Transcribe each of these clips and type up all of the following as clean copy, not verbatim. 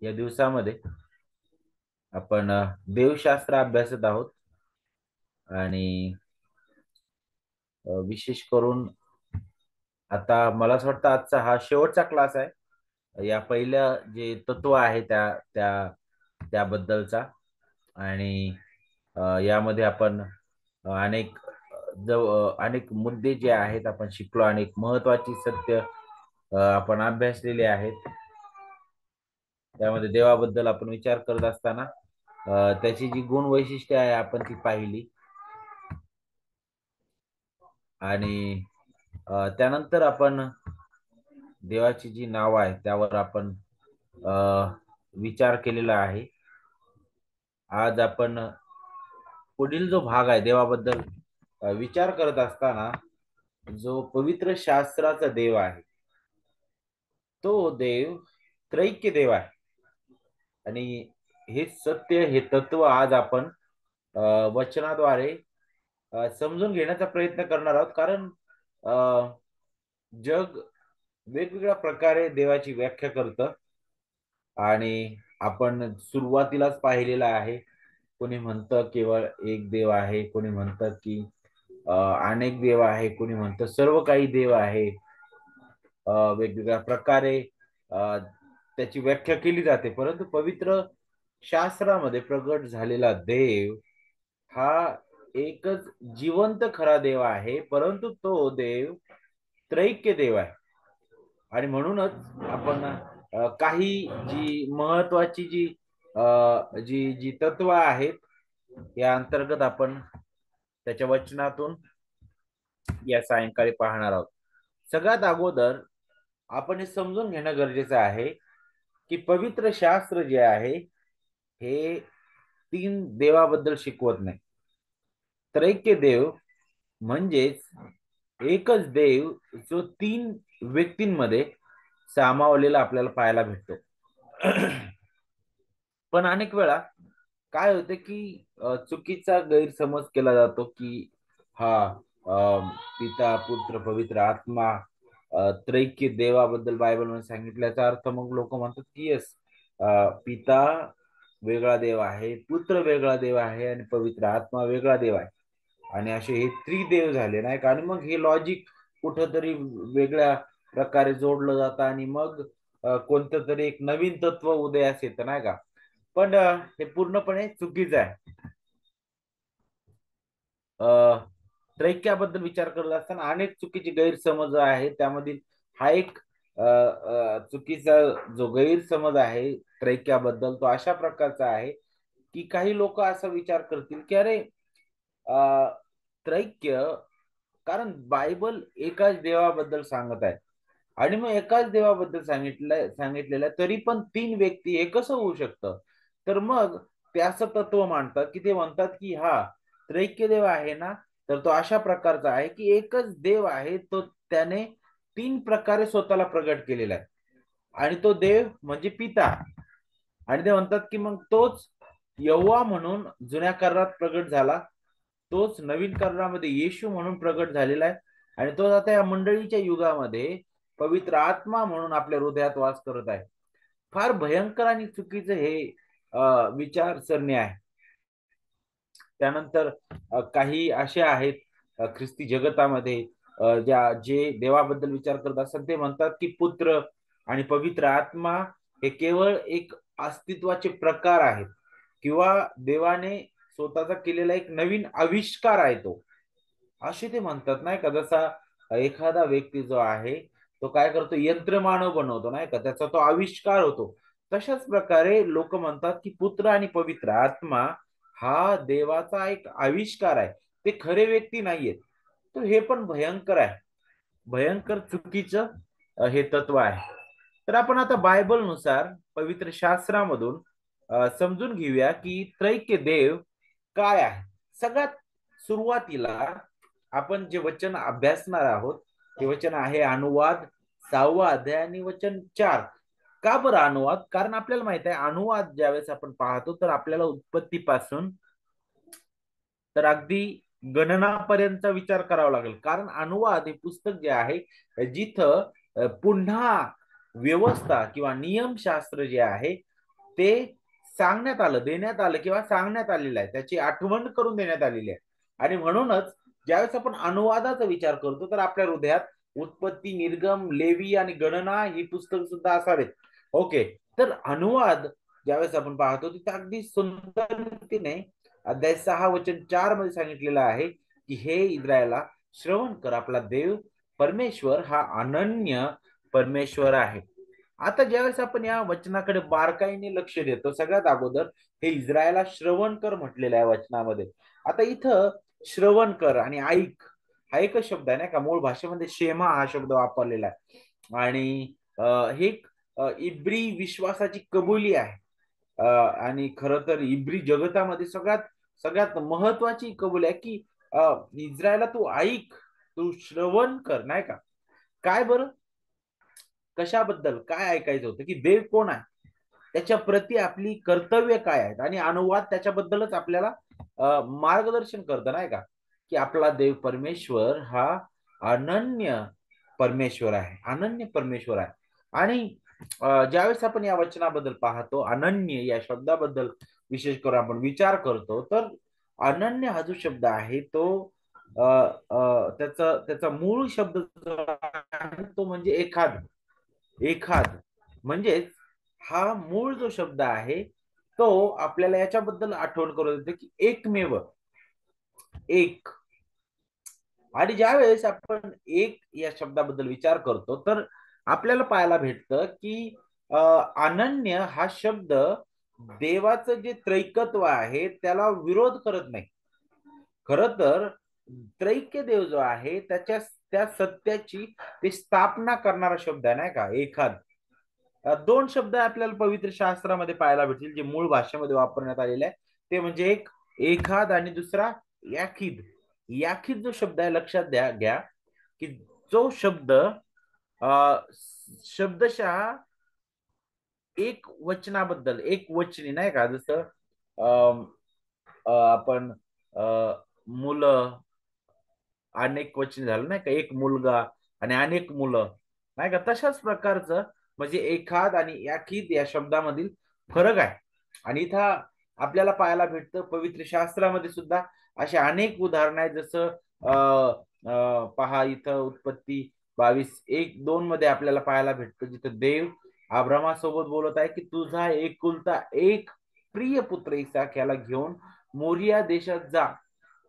या दिवसामध्ये आपण देवशास्त्र अभ्यासत आहोत आणि विशेष करून आता मला असं वाटतं आजचा हा शेवटचा क्लास आहे या पहिल्या जे तत्व आहे त्या त्याबद्दलचा. आणि यामध्ये आपण अनेक मुद्दे जे आहेत आपण शिकलो, अनेक महत्वाची सत्य आपण अभ्यासलेले आहेत. त्यामध्ये देवाबद्दल आपण विचार करत असताना त्याची जी गुण वैशिष्ट्ये आहे आपण ती पाहिली. आणि त्यानंतर आपण देवाची जी नाव आहे त्यावर आपण अ, विचार केलेला आहे. आज आपण पुढील जो भाग आहे देवाबद्दल विचार करत असताना जो पवित्र शास्त्राचा देव आहे तो देव त्रैक्य देव आहे. आणि हे सत्य, हे तत्व आज आपण अ, वचनाद्वारे समजून घेण्याचा प्रयत्न करणार आहोत. कारण अ, जग वेगवेगळ्या प्रकारे देवाची व्याख्या करतं आणि आपण सुरुवातीलाच पाहिलेलं आहे. कोणी म्हणतं केवळ एक देव आहे, कोणी म्हणतं की अनेक देव आहे, कोणी म्हणतं सर्व काही देव आहे. वेगवेगळ्या प्रकारे अ, त्याची व्याख्या केली जाते. परंतु पवित्र शास्त्रामध्ये प्रगट झालेला देव हा एकच जिवंत खरा देव आहे. परंतु तो देव त्रैक्य देव आहे. आणि म्हणूनच आपण काही जी महत्वाची जी तत्व आहेत या अंतर्गत आपण त्याच्या वचनातून या सायंकाळी पाहणार आहोत. सगळ्यात अगोदर आपण हे समजून घेणं गरजेचं आहे की पवित्र शास्त्र जे आहे हे तीन देवाबद्दल शिकवत नाही. त्रैक्य देव म्हणजेच एकच देव जो तीन व्यक्तींमध्ये सामावलेला आपल्याला पाहायला भेटतो. पण अनेक वेळा काय होते की चुकीचा गैरसमज केला जातो की हा पिता पुत्र पवित्र आत्मा त्रैक्य देवाबद्दल बायबलमध्ये सांगितल्याचा अर्थ मग लोक म्हणतात की येस, पिता वेगळा देव आहे, पुत्र वेगळा देव आहे आणि पवित्र आत्मा वेगळा देव आहे. आणि असे हे त्रिदेव झाले नाही का. आणि मग हे लॉजिक कुठंतरी वेगळ्या प्रकारे जोडलं जातं आणि मग कोणतं तरी एक नवीन तत्व उदयास येतं नाही का. पण हे पूर्णपणे चुकीचं आहे. त्रैक्याबद्दल विचार करत असताना अनेक चुकीचे गैरसमज आहेत. त्यामधील हा एक चुकीचा जो गैरसमज आहे त्रैक्याबद्दल तो अशा प्रकारचा आहे की काही लोक असा विचार करतील की अरे अ, त्रैक्य, कारण बायबल एकाच देवाबद्दल सांगत आहे आणि मग एकाच देवाबद्दल सांगितलेलं आहे तरी पण तीन व्यक्ती हे कसं होऊ शकतं. तर मग ते असं तत्व मांडतात की ते म्हणतात की हा त्रैक्य देव आहे ना, तर तो अशा प्रकारचा आहे की एकच देव आहे, तो त्याने तीन प्रकारे स्वतःला प्रगट केलेला आहे आणि तो देव म्हणजे पिता. आणि ते म्हणतात की मग तोच यहोवा म्हणून जुन्या करारात प्रगट झाला, तोच नवीन करारामध्ये येशू म्हणून प्रगट झालेला आहे आणि तो आता या मंडळीच्या युगामध्ये पवित्र आत्मा म्हणून आपल्या हृदयात वास करत आहे. फार भयंकर आणि चुकीचं हे विचारसरणी आहे. त्यानंतर काही असे आहेत ख्रिस्ती जगतामध्ये जे देवाबद्दल विचार करत असतात. ते म्हणतात की पुत्र आणि पवित्र आत्मा हे केवळ एक अस्तित्वाचे प्रकार आहेत किंवा देवाने स्वतःचा केलेला एक नवीन आविष्कार आहे तो, असे ते म्हणतात नाही का. जसा एखादा व्यक्ती जो आहे तो काय करतो, यंत्रमानव बनवतो नाही का, त्याचा तो आविष्कार होतो. तशाच प्रकारे लोक म्हणतात की पुत्र आणि पवित्र आत्मा हा देवाचा एक आविष्कार आहे, ते खरे व्यक्ती नाहीयेत. तर हे पण भयंकर आहे, भयंकर चुकीचं हे तत्व आहे. तर आपण आता बायबल नुसार पवित्र शास्त्रामधून समजून घेऊया की त्रैक्य देव काय आहे. सगळ्यात सुरुवातीला आपण जे वचन अभ्यासणार आहोत ते वचन आहे अनुवाद 6वा अध्याय आणि वचन 4. का बरं अनुवाद? कारण आपल्याला माहित आहे अनुवाद ज्यावेळेस आपण पाहतो तर आपल्याला उत्पत्तीपासून तर अगदी गणनापर्यंतचा विचार करावा लागेल. कारण अनुवाद हे पुस्तक जे आहे जिथं पुन्हा व्यवस्था किंवा नियमशास्त्र जे आहे ते सांगण्यात आलं, देण्यात आलं किंवा सांगण्यात आलेलं आहे, त्याची आठवण करून देण्यात आलेली आहे. आणि म्हणूनच ज्यावेळेस आपण अनुवादाचा विचार करतो तर आपल्या हृदयात उत्पत्ती, निर्गम, लेवी आणि गणना ही पुस्तक सुद्धा असावेत. ओके, तर अनुवाद ज्यावेळेस आपण पाहतो तिथे अगदी सुंदर रीतीने अध्याय 6 वचन 4 मध्ये सांगितलेलं आहे की हे इस्रायला श्रवण कर, आपला देव परमेश्वर हा अनन्य परमेश्वर आहे. आता ज्यावेळेस आपण या वचनाकडे बारकाईने लक्ष देतो, सगळ्यात अगोदर हे इस्रायला श्रवण कर म्हटलेलं आहे वचनामध्ये. आता इथं श्रवण कर आणि ऐक हा एकच शब्द आहे नाही का, मूळ भाषेमध्ये शेमा हा शब्द वापरलेला आहे. आणि हे इब्री विश्वासाची कबुली आहे. आणि खरं तर इब्री जगतामध्ये सगळ्यात सगळ्यात महत्वाची कबुली आहे की इस्रायला तू ऐक, तू श्रवण कर नाही का. काय बरं, कशाबद्दल काय ऐकायचं होतं, की देव कोण आहे, त्याच्या प्रती आपली कर्तव्य काय आहेत, आणि अनुवाद त्याच्याबद्दलच आपल्याला मार्गदर्शन करतं नाही का, की आपला देव परमेश्वर हा अनन्य परमेश्वर आहे, अनन्य परमेश्वर आहे. आणि ज्यावेळेस आपण या वचनाबद्दल पाहतो, अनन्य या शब्दाबद्दल विशेष करून आपण विचार करतो, तर अनन्य हा जो शब्द आहे तो त्याचा त्याचा मूळ शब्द जो आहे तो म्हणजे एखाद. एखाद म्हणजेच हा मूळ जो शब्द आहे तो आपल्याला याच्याबद्दल आठवण करून देते की एकमेव, एक. आणि ज्यावेळेस आपण एक या शब्दाबद्दल विचार करतो तर आपल्याला पाहायला भेटतं की अनन्य हा शब्द देवाचं जे त्रैकत्व आहे त्याला विरोध करत नाही. खर तर त्रैक्य देव जो आहे त्याच्या त्या सत्याची ते स्थापना करणारा शब्द आहे नाही का, एखाद. दोन शब्द आपल्याला पवित्र शास्त्रामध्ये पाहायला भेटतील जे मूळ भाषेमध्ये वापरण्यात आलेले आहे, ते म्हणजे एक एखाद आणि दुसरा याखीद. याखीद जो शब्द आहे लक्षात घ्या की जो शब्द शब्दशः एक वचनाबद्दल, एक वचनी नाही का, जसं आपण मुलं अनेक वचन झालं नाही का, एक मुलगा आणि अनेक मुलं नाही का, तशाच प्रकारचं म्हणजे एखाद आणि याखीद या शब्दामधील फरक आहे. आणि इथं आपल्याला पाहायला भेटतं पवित्र शास्त्रामध्ये सुद्धा अशा अनेक उदाहरण आहेत. जसं पहा इथं उत्पत्ती 22:1-2 मध्ये आपल्याला पाहायला भेटतं जिथं देव अब्रामासोबत बोलत आहे की तुझा एकुलता एक प्रिय पुत्र इसाक याला घेऊन मोरिया देशात जा,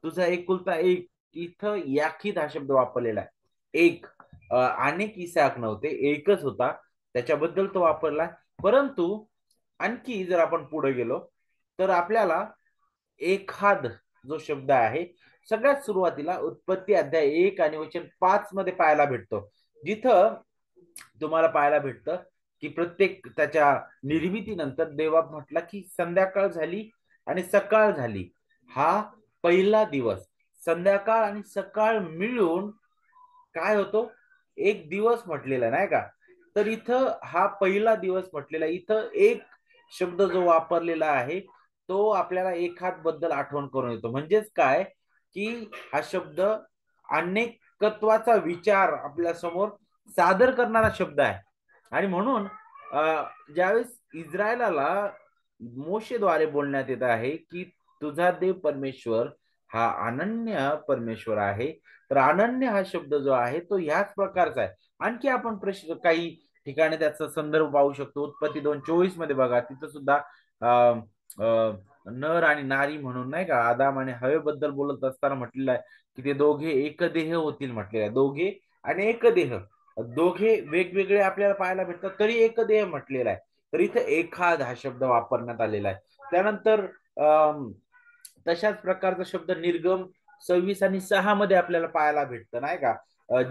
तुझा एकुलता एक. इथं याखीद हा शब्द वापरलेला आहे. एक, अनेक इसाक नव्हते, एकच होता, त्याच्याबद्दल तो वापरला. परंतु आणखी जर आपण पुढे गेलो तर आपल्याला एखाद जो शब्द आहे सगळ्यात सुरुवातीला उत्पत्ती अध्याय 1 आणि वचन 5 मध्ये पाहायला भेटतो, जिथं तुम्हाला पाहायला भेटतं की प्रत्येक त्याच्या निर्मितीनंतर देवा म्हटला की संध्याकाळ झाली आणि सकाळ झाली, हा पहिला दिवस. संध्याकाळ आणि सकाळ मिळून काय होतो, एक दिवस म्हटलेला नाही का. तर इथं हा पहिला दिवस म्हटलेला, इथं एक शब्द जो वापरलेला आहे तो आपल्याला एखाद बद्दल आठवण करून येतो. म्हणजेच काय की हा शब्द अनेकत्वाचा विचार आपल्या समोर सादर करणारा शब्द आहे. आणि म्हणून ज्यावेळेस इस्रायलाला मोशेद्वारे बोलण्यात येत आहे की तुझा देव परमेश्वर हा अनन्य परमेश्वर आहे, तर अनन्य हा शब्द जो आहे तो ह्याच प्रकारचा आहे. आणखी आपण प्रश्न काही ठिकाणी त्याचा संदर्भ पाहू शकतो. उत्पत्ती 2:24 मध्ये बघा, तिथं सुद्धा नर आणि नारी म्हणून नाही का, आदाम आणि हवेबद्दल बोलत असताना म्हटलेलं आहे की ते दोघे एकदेह होतील म्हटलेलं आहे. दोघे आणि एकदेह, दोघे वेगवेगळे आपल्याला पाहायला भेटतात तरी एकदेह म्हटलेला आहे. तर इथं एखाद हा शब्द वापरण्यात आलेला आहे. त्यानंतर तशाच प्रकारचा शब्द निर्गम 26 आणि 6 मध्ये आपल्याला पाहायला भेटतं नाही का,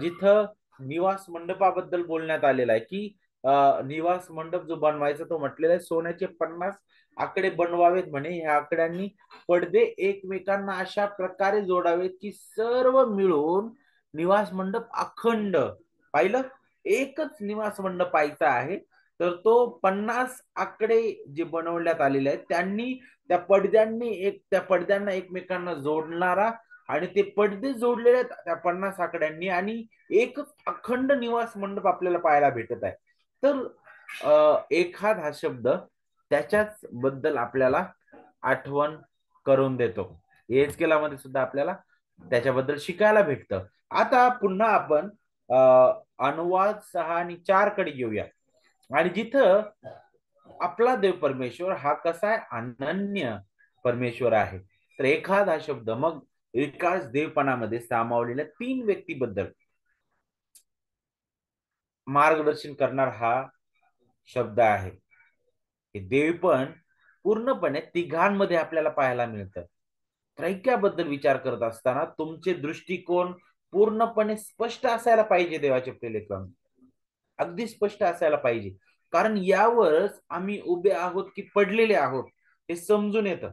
जिथं निवास मंडपाबद्दल बोलण्यात आलेला आहे की निवास मंडप जो बनवायचा तो म्हटलेला आहे सोन्याचे 50 आकडे बनवावेत म्हणे. ह्या आकड्यांनी पडदे एकमेकांना अशा प्रकारे जोडावेत की सर्व मिळून निवास मंडप अखंड. पाहिलं, एकच निवास मंडप पाहायचा आहे तर तो 50 आकडे जे बनवण्यात आलेले आहेत त्यांनी त्या पडद्यांना एकमेकांना जोडणारा, आणि ते पडदे जोडलेले आहेत त्या 50 आकड्यांनी, आणि एकच अखंड निवास मंडप आपल्याला पाहायला भेटत आहे. तर एखाद हा शब्द त्याच्याच बद्दल आपल्याला आठवण करून देतो. एहेजकेला मध्ये सुद्धा आपल्याला त्याच्याबद्दल शिकायला भेटतं. आता पुन्हा आपण अनुवाद 6 आणि 4 कडे येऊया. आणि जिथं आपला देव परमेश्वर हा कसा आहे, अनन्य परमेश्वर आहे. तर एखादा शब्द मग एकाच देवपणामध्ये सामावलेल्या 3 व्यक्तीबद्दल मार्गदर्शन करणार हा शब्द आहे. हे देव पण पूर्णपणे तिघांमध्ये आपल्याला पाहायला मिळतं. त्रैक्याबद्दल विचार करत असताना तुमचे दृष्टिकोन पूर्णपणे स्पष्ट असायला पाहिजे. देवाचे प्रेलेखन अगदी स्पष्ट असायला पाहिजे, कारण यावरच आम्ही उभे आहोत की पडलेले आहोत हे समजून येतं.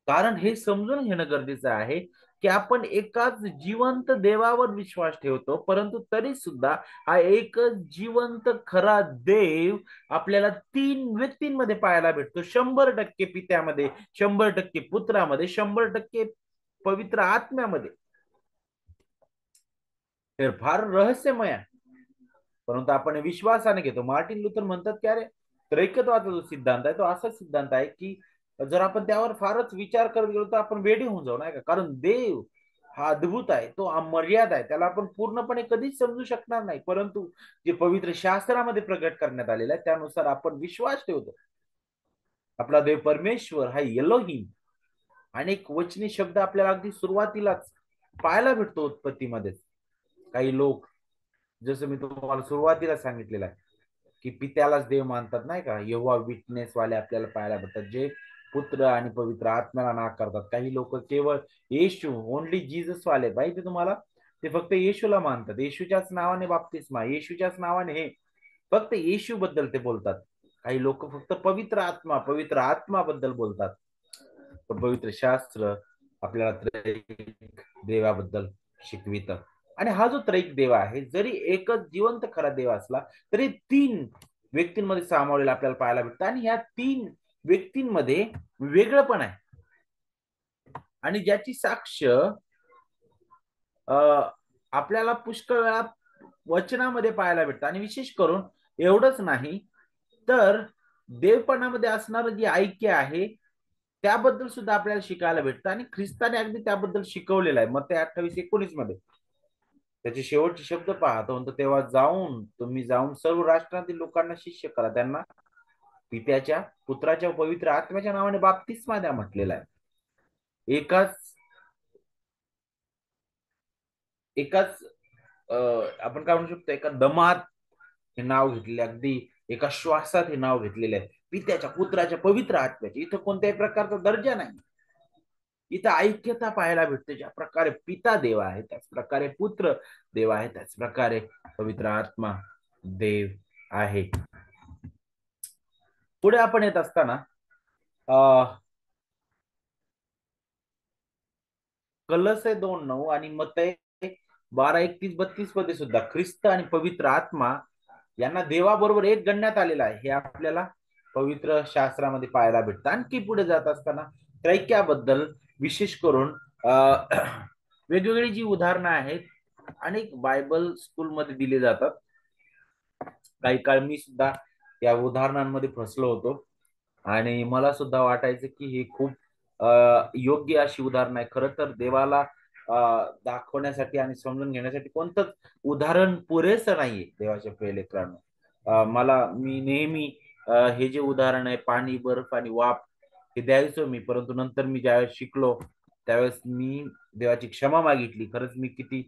कारण हे समजून घेणं गरजेचं आहे की आपण एकाच जिवंत देवावर विश्वास ठेवतो, परंतु तरी सुद्धा हा एकच जिवंत खरा देव आपल्याला 3 व्यक्तींमध्ये पाहायला भेटतो. 100% पित्यामध्ये, 100% पुत्रामध्ये, 100% पवित्र आत्म्यामध्ये. तर फार रहस्यमय आहे, परंतु आपण विश्वासाने घेतो. मार्टिन लुथर म्हणतात की अरे, त्रैकत्वाचा जो सिद्धांत आहे तो असा सिद्धांत आहे की जर आपण त्यावर फारच विचार करत गेलो तर आपण वेडे होऊन जाऊ, नाही का. कारण देव हा अद्भुत आहे, तो अमर्याद आहे, त्याला आपण पूर्णपणे कधीच समजू शकणार नाही. परंतु जे पवित्र शास्त्रामध्ये प्रकट करण्यात आलेलं आहे त्यानुसार आपण विश्वास ठेवतो. आपला देव परमेश्वर हा एलोहीम. अनेक वचनी शब्द आपल्याला अगदी सुरुवातीलाच पाहायला भेटतो उत्पत्तीमध्ये. काही लोक, जसं मी तुम्हाला सुरुवातीला सांगितलेलं आहे की पित्यालाच देव मानतात, नाही का. यहोवा विटनेस वाले आपल्याला पाहायला भेटतात, जे पुत्र आणि पवित्र आत्म्याला नाकारतात. काही लोक केवळ येशू, ओनली जीसस वाले, माहिती तुम्हाला, ते फक्त येशूला मानतात. येशूच्याच नावाने बाप्तिस्मा, येशूच्याच नावाने हे, फक्त येशू बद्दल ते बोलतात. काही लोक फक्त पवित्र आत्मा बद्दल बोलतात. पण पवित्र शास्त्र आपल्याला त्रैक देवाबद्दल शिकवित. आणि हा जो त्रैक देव आहे, जरी एकच जिवंत खरा देव असला तरी 3 व्यक्तींमध्ये सामावलेला आपल्याला पाहायला भेटतं. आणि ह्या 3 व्यक्तींमध्ये वेगळं पण आहे, आणि ज्याची साक्ष आपल्याला पुष्कळ वेळा वचनामध्ये पाहायला भेटतं. आणि विशेष करून एवढंच नाही तर देवपणामध्ये असणारं जे ऐक्य आहे त्याबद्दल सुद्धा आपल्याला शिकायला भेटतं. आणि ख्रिस्ताने अगदी त्याबद्दल शिकवलेलं आहे. मत्ती 28:19 मध्ये त्याचे शेवटचे शब्द पहा, तो म्हणतो, तेव्हा तुम्ही जाऊन सर्व राष्ट्रांतील लोकांना शिष्य करा, त्यांना पित्याच्या, पुत्राच्या, पवित्र आत्म्याच्या नावाने बाप्तिस्मा द्या म्हटलेला आहे. एकाच एकाच आपण काय म्हणू शकतो, एका दमात हे नाव घेतलेले, अगदी एका श्वासात हे नाव घेतलेले आहे. पित्याच्या, पुत्राच्या, पवित्र आत्म्याचे. इथं कोणत्याही प्रकारचा दर्जा नाही. इथं ऐक्यता पाहायला भेटते. ज्या प्रकारे पिता देव आहे त्याच प्रकारे पुत्र देव आहे, त्याच प्रकारे पवित्र आत्मा देव आहे. पुढे आपण येत असताना कलसे 2:9 आणि मत्ती 12:31-32 मध्ये सुद्धा ख्रिस्त आणि पवित्र आत्मा यांना देवाबरोबर एक गणण्यात आलेला आहे, हे आपल्याला पवित्र शास्त्रामध्ये पाहायला भेटतं. आणखी पुढे जात असताना त्रैक्याबद्दल विशेष करून वेगवेगळी जी उदाहरणं आहेत अनेक बायबल स्कूलमध्ये दिले जातात. काही काळ मी सुद्धा या उदाहरणांमध्ये फसलो होतो, आणि मला सुद्धा वाटायचं की हे खूप योग्य अशी उदाहरण आहे. खरं तर देवाला दाखवण्यासाठी आणि समजून घेण्यासाठी कोणतंच उदाहरण पुरेसं नाहीये देवाच्या प्रियलेकरांनो. मी नेहमी हे जे उदाहरण आहे, पाणी, बर्फ आणि वाफ, हे द्यायचो मी. परंतु नंतर मी ज्यावेळेस शिकलो त्यावेळेस मी देवाची क्षमा मागितली. खरंच मी किती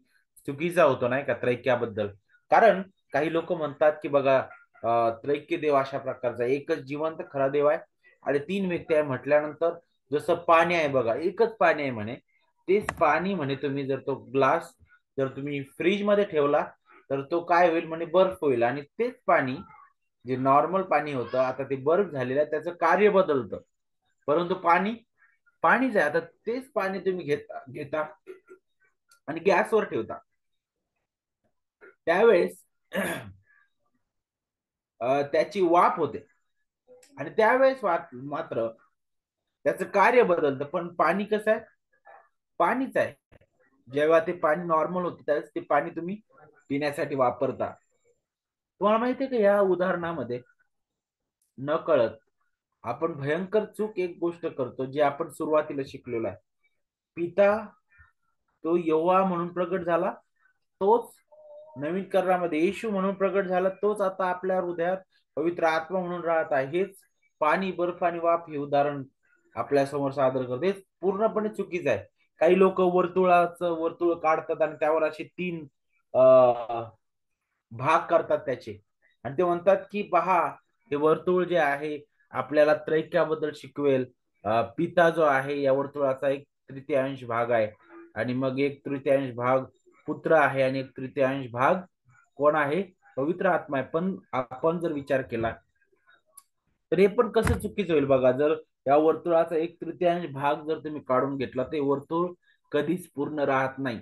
चुकीचा होतो, नाही का, त्रैक्याबद्दल. कारण काही लोक म्हणतात की बघा, त्रैक्य देव अशा प्रकारचा एकच जिवंत खरा देव आहे आणि 3 व्यक्ती आहे म्हटल्यानंतर, जसं पाणी आहे बघा, एकच पाणी आहे म्हणे, तेच पाणी म्हणे तुम्ही जर तो ग्लास जर तुम्ही फ्रीज मध्ये ठेवला तर तो काय होईल म्हणे, बर्फ होईल. आणि तेच पाणी जे नॉर्मल पाणी होतं आता ते बर्फ झालेलं आहे, त्याचं कार्य बदलतं, परंतु पाणी पाणीच आहे. आता तेच पाणी तुम्ही घेता आणि गॅसवर ठेवता, त्यावेळेस त्याची वाफ होते, आणि त्यावेळेस मात्र त्याचं कार्य बदलतं. पण पाणी कसं आहे, पाणीच आहे. जेव्हा ते पाणी नॉर्मल होतं त्यावेळेस ते पाणी तुम्ही पिण्यासाठी वापरता. तुम्हाला माहितीये का या उदाहरणामध्ये नकळत आपण भयंकर चूक एक गोष्ट करतो जी आपण सुरुवातीला शिकलेलो आहे. पिता तो यहोवा म्हणून प्रगट झाला, तोच नवीन करारामध्ये येशू म्हणून प्रगट झाला, तोच आता आपल्या हृदयात पवित्र आत्मा म्हणून राहत आहे. हेच पाणी, बर्फ आणि वाफ हे उदाहरण आपल्या समोर सादर करते. हे पूर्णपणे चुकीचं आहे. काही लोक वर्तुळ काढतात आणि त्यावर असे 3 भाग करतात त्याचे, आणि ते म्हणतात की पहा, हे वर्तुळ जे आहे आपल्याला त्रैक्याबद्दल शिकवेल. पिता जो आहे या वर्तुळाचा 1/3 भाग आहे, आणि मग 1/3 भाग पुत्र आहे, आणि 1/3 भाग कोण आहे? पवित्र आत्मा आहे. पण आपण जर विचार केला तर हे पण कसं चुकीचं होईल बघा. जर या वर्तुळाचा 1/3 भाग जर तुम्ही काढून घेतला, ते वर्तुळ कधीच पूर्ण राहत नाही.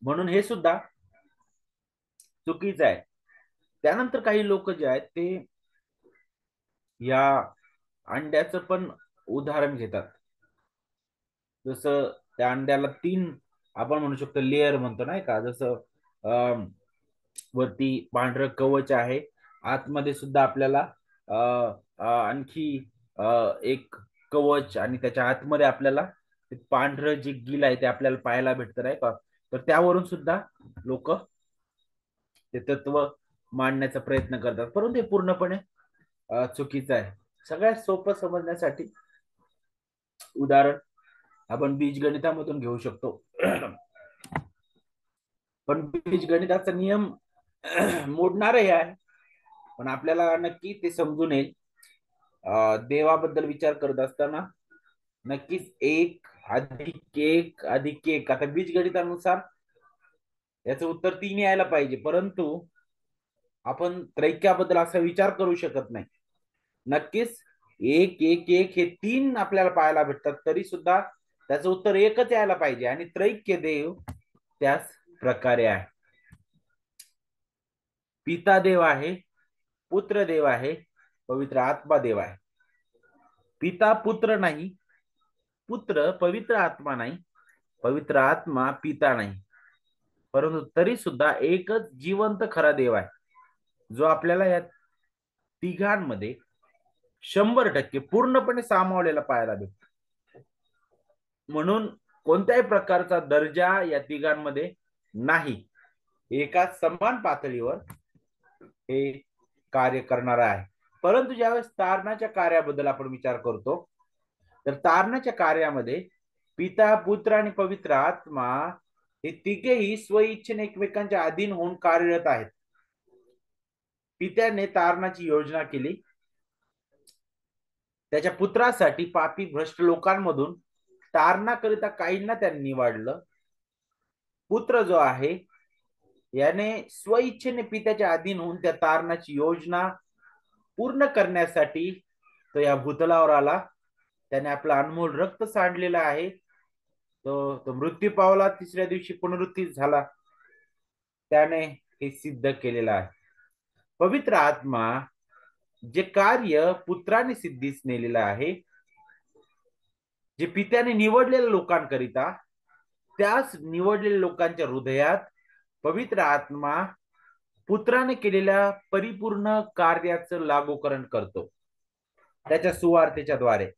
म्हणून हे सुद्धा चुकीचं आहे. त्यानंतर काही लोक जे आहेत ते या अंड्याचं पण उदाहरण घेतात. जसं त्या अंड्याला 3 आपण म्हणू शकतो लेअर म्हणतो नाही का, जसं वरती पांढरं कवच आहे, आतमध्ये सुद्धा आपल्याला आणखी एक कवच, आणि त्याच्या आतमध्ये आपल्याला पांढरं जे गिल आहे ते आपल्याला पाहायला भेटतं नाही का. तर त्यावरून सुद्धा लोक ते तत्व मांडण्याचा प्रयत्न करतात, परंतु ते पूर्णपणे चुकीचं आहे. सगळ्यात सोपं समजण्यासाठी उदाहरण आपण बीजगणितामधून घेऊ शकतो. पण बीजगणिताचा नियम मोडणारही आहे, पण आपल्याला नक्की ते समजून येईल. देवाबद्दल विचार करत असताना नक्कीच 1+1+1, आता बीजगणितानुसार याचं उत्तर 3 यायला पाहिजे, परंतु आपण त्रैक्याबद्दल असा विचार करू शकत नाही. नक्कीच 1+1+1 हे 3 आपल्याला पाहायला भेटतात, तरी सुद्धा त्याचं उत्तर 1च यायला पाहिजे, आणि त्रैक्य देव त्याच प्रकारे आहे. पिता देव आहे, पुत्र देव आहे, पवित्र आत्मा देव आहे. पिता पुत्र नाही, पुत्र पवित्र आत्मा नाही, पवित्र आत्मा पिता नाही, परंतु तरी सुद्धा एकच जिवंत खरा देव आहे, जो आपल्याला या तिघांमध्ये 100% पूर्णपणे सामावलेला पाहायला भेटतो. म्हणून कोणत्याही प्रकारचा दर्जा या तिघांमध्ये नाही. एका समान पातळीवर हे कार्य करणार आहे. परंतु ज्यावेळेस तारणाच्या कार्याबद्दल आपण विचार करतो, तर तारणाच्या कार्यामध्ये पिता, पुत्र आणि पवित्र आत्मा हे तिघेही स्वइच्छेने एकमेकांच्या अधीन होऊन कार्यरत आहेत. पित्याने तारणाची योजना केली, त्याच्या पुत्रासाठी पापी भ्रष्ट लोकांमधून तारणाकरिता काहींना त्यांनी निवडलं. पुत्र जो आहे याने स्वइच्छेने पित्याच्या अधीन होऊन त्या तारणाची योजना पूर्ण करण्यासाठी तो या भूतलावर आला. त्याने आपलं अनमोल रक्त सांडलेलं आहे. तो मृत्यू पावला, 3ऱ्या दिवशी पुनरुत्थित झाला. त्याने हे सिद्ध केलेलं आहे. पवित्र आत्मा जे कार्य पुत्राने सिद्धीस नेलेलं आहे, जे पित्याने निवडलेल्या लोकांकरिता, त्याच निवडलेल्या लोकांच्या हृदयात पवित्र आत्मा पुत्राने केलेल्या परिपूर्ण कार्याचं लागूकरण करतो त्याच्या सुवार्तेच्या द्वारे.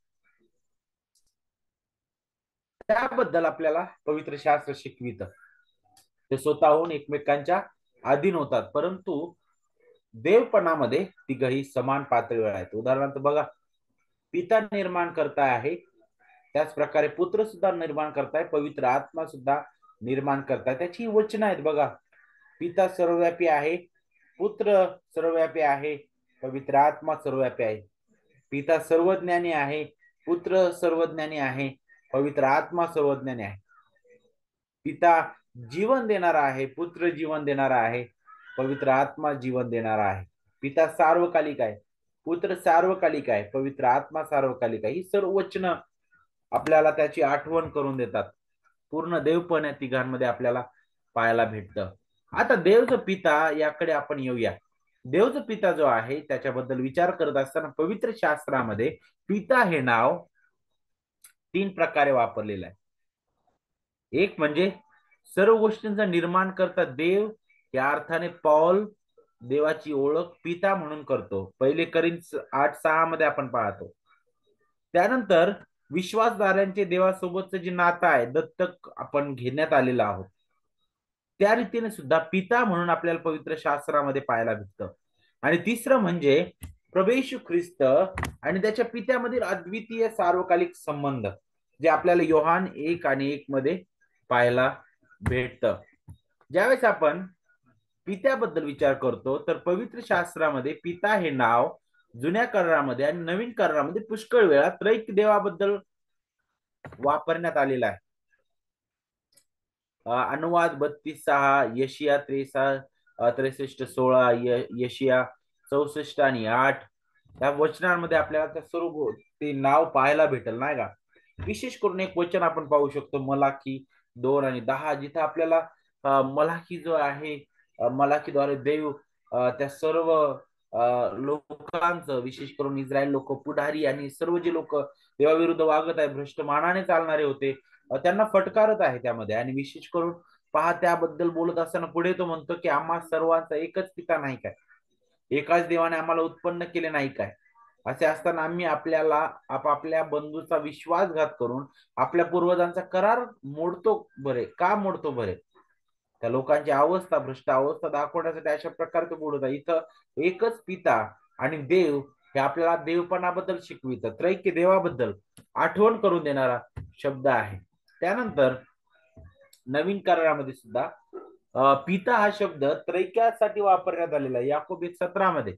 त्याबद्दल आपल्याला पवित्र शास्त्र शिकवितं. ते स्वतःहून एकमेकांच्या अधीन होतात, परंतु देवपणामध्ये तिघही समान पातळीवर आहेत. उदाहरणार्थ बघा, पिता निर्माण करता आहे, त्याच प्रकारे पुत्र सुद्धा निर्माण करताय, पवित्र आत्मा सुद्धा निर्माण करताय. त्याची वचनं आहेत बघा. पिता सर्वव्यापी आहे, पुत्र सर्वव्यापी आहे, पवित्र आत्मा सर्वव्यापी आहे. पिता सर्वज्ञानी आहे, पुत्र सर्वज्ञानी आहे, पवित्र आत्मा सर्वज्ञानी आहे. पिता जीवन देणारा आहे, पुत्र जीवन देणारा आहे, पवित्र आत्मा जीवन देणारा आहे. पिता सार्वकालिक आहे, पुत्र सार्वकालिक आहे, पवित्र आत्मा सार्वकालिक आहे. ही सर्व वचनं आपल्याला त्याची आठवण करून देतात. पूर्ण देवपण या तिघांमध्ये आपल्याला पाहायला भेटतं. आता देवचा पिता याकडे आपण येऊया. देवचा पिता जो आहे त्याच्याबद्दल विचार करत असताना पवित्र शास्त्रामध्ये पिता हे नाव 3 प्रकारे वापरलेलं आहे. एक म्हणजे सर्व गोष्टींचा निर्माण करता देव या अर्थाने पौल देवाची ओळख पिता म्हणून करतो. पहिले करिंथ 8:6 मध्ये आपण पाहतो. त्यानंतर विश्वासधाऱ्यांचे देवासोबतचं जे नातं आहे, दत्तक आपण घेण्यात आलेलं आहोत, त्या रीतीने सुद्धा पिता म्हणून आपल्याला पवित्र शास्त्रामध्ये पाहायला भेटतं. आणि तिसरं म्हणजे प्रभू येशू ख्रिस्त आणि त्याच्या पित्यामधील अद्वितीय सार्वकालिक संबंध, जे आपल्याला योहान 1:1 मध्ये पाहायला भेटतं. ज्यावेळेस आपण पित्याबद्दल विचार करतो तर पवित्र शास्त्रामध्ये पिता हे नाव जुन्या करारामध्ये आणि नवीन करारामध्ये पुष्कळ वेळा त्रैक देवाबद्दल वापरण्यात आलेला आहे. अनुवाद 32:6, यशिया 63:16, यशिया 64 आणि 8 या वचनांमध्ये आपल्याला त्या सर्व ते नाव पाहायला भेटेल, नाही का. विशेष करून एक वचन आपण पाहू शकतो मलाकी 2 आणि 10, जिथे आपल्याला मलाकी जो आहे, मलाकीद्वारे देव त्या सर्व लोकांचं, विशेष करून इस्रायल लोक, पुढारी आणि सर्व जे लोक देवाविरुद्ध वागत आहे, भ्रष्ट मानाने चालणारे होते, त्यांना फटकारत आहे त्यामध्ये. आणि विशेष करून पहा, त्याबद्दल बोलत असताना पुढे तो म्हणतो की आम्हा सर्वांचा एकच पिता नाही काय, एकाच देवाने आम्हाला उत्पन्न केले नाही काय. असे असताना आम्ही आपल्याला आपापल्या बंधूचा विश्वासघात करून आपल्या पूर्वजांचा करार मोडतो बरे. का मोडतो बरे? त्या लोकांची अवस्था, भ्रष्ट अवस्था दाखवण्यासाठी अशा प्रकारे तो बोलत आहे. इथं एकच पिता आणि देव हे आपल्याला देवपणाबद्दल शिकवित, त्रैक्य देवाबद्दल आठवण करून देणारा शब्द आहे. त्यानंतर नवीन करारामध्ये सुद्धा पिता हा शब्द त्रैक्यासाठी वापरण्यात आलेला आहे. याकोब 1:17 मध्ये,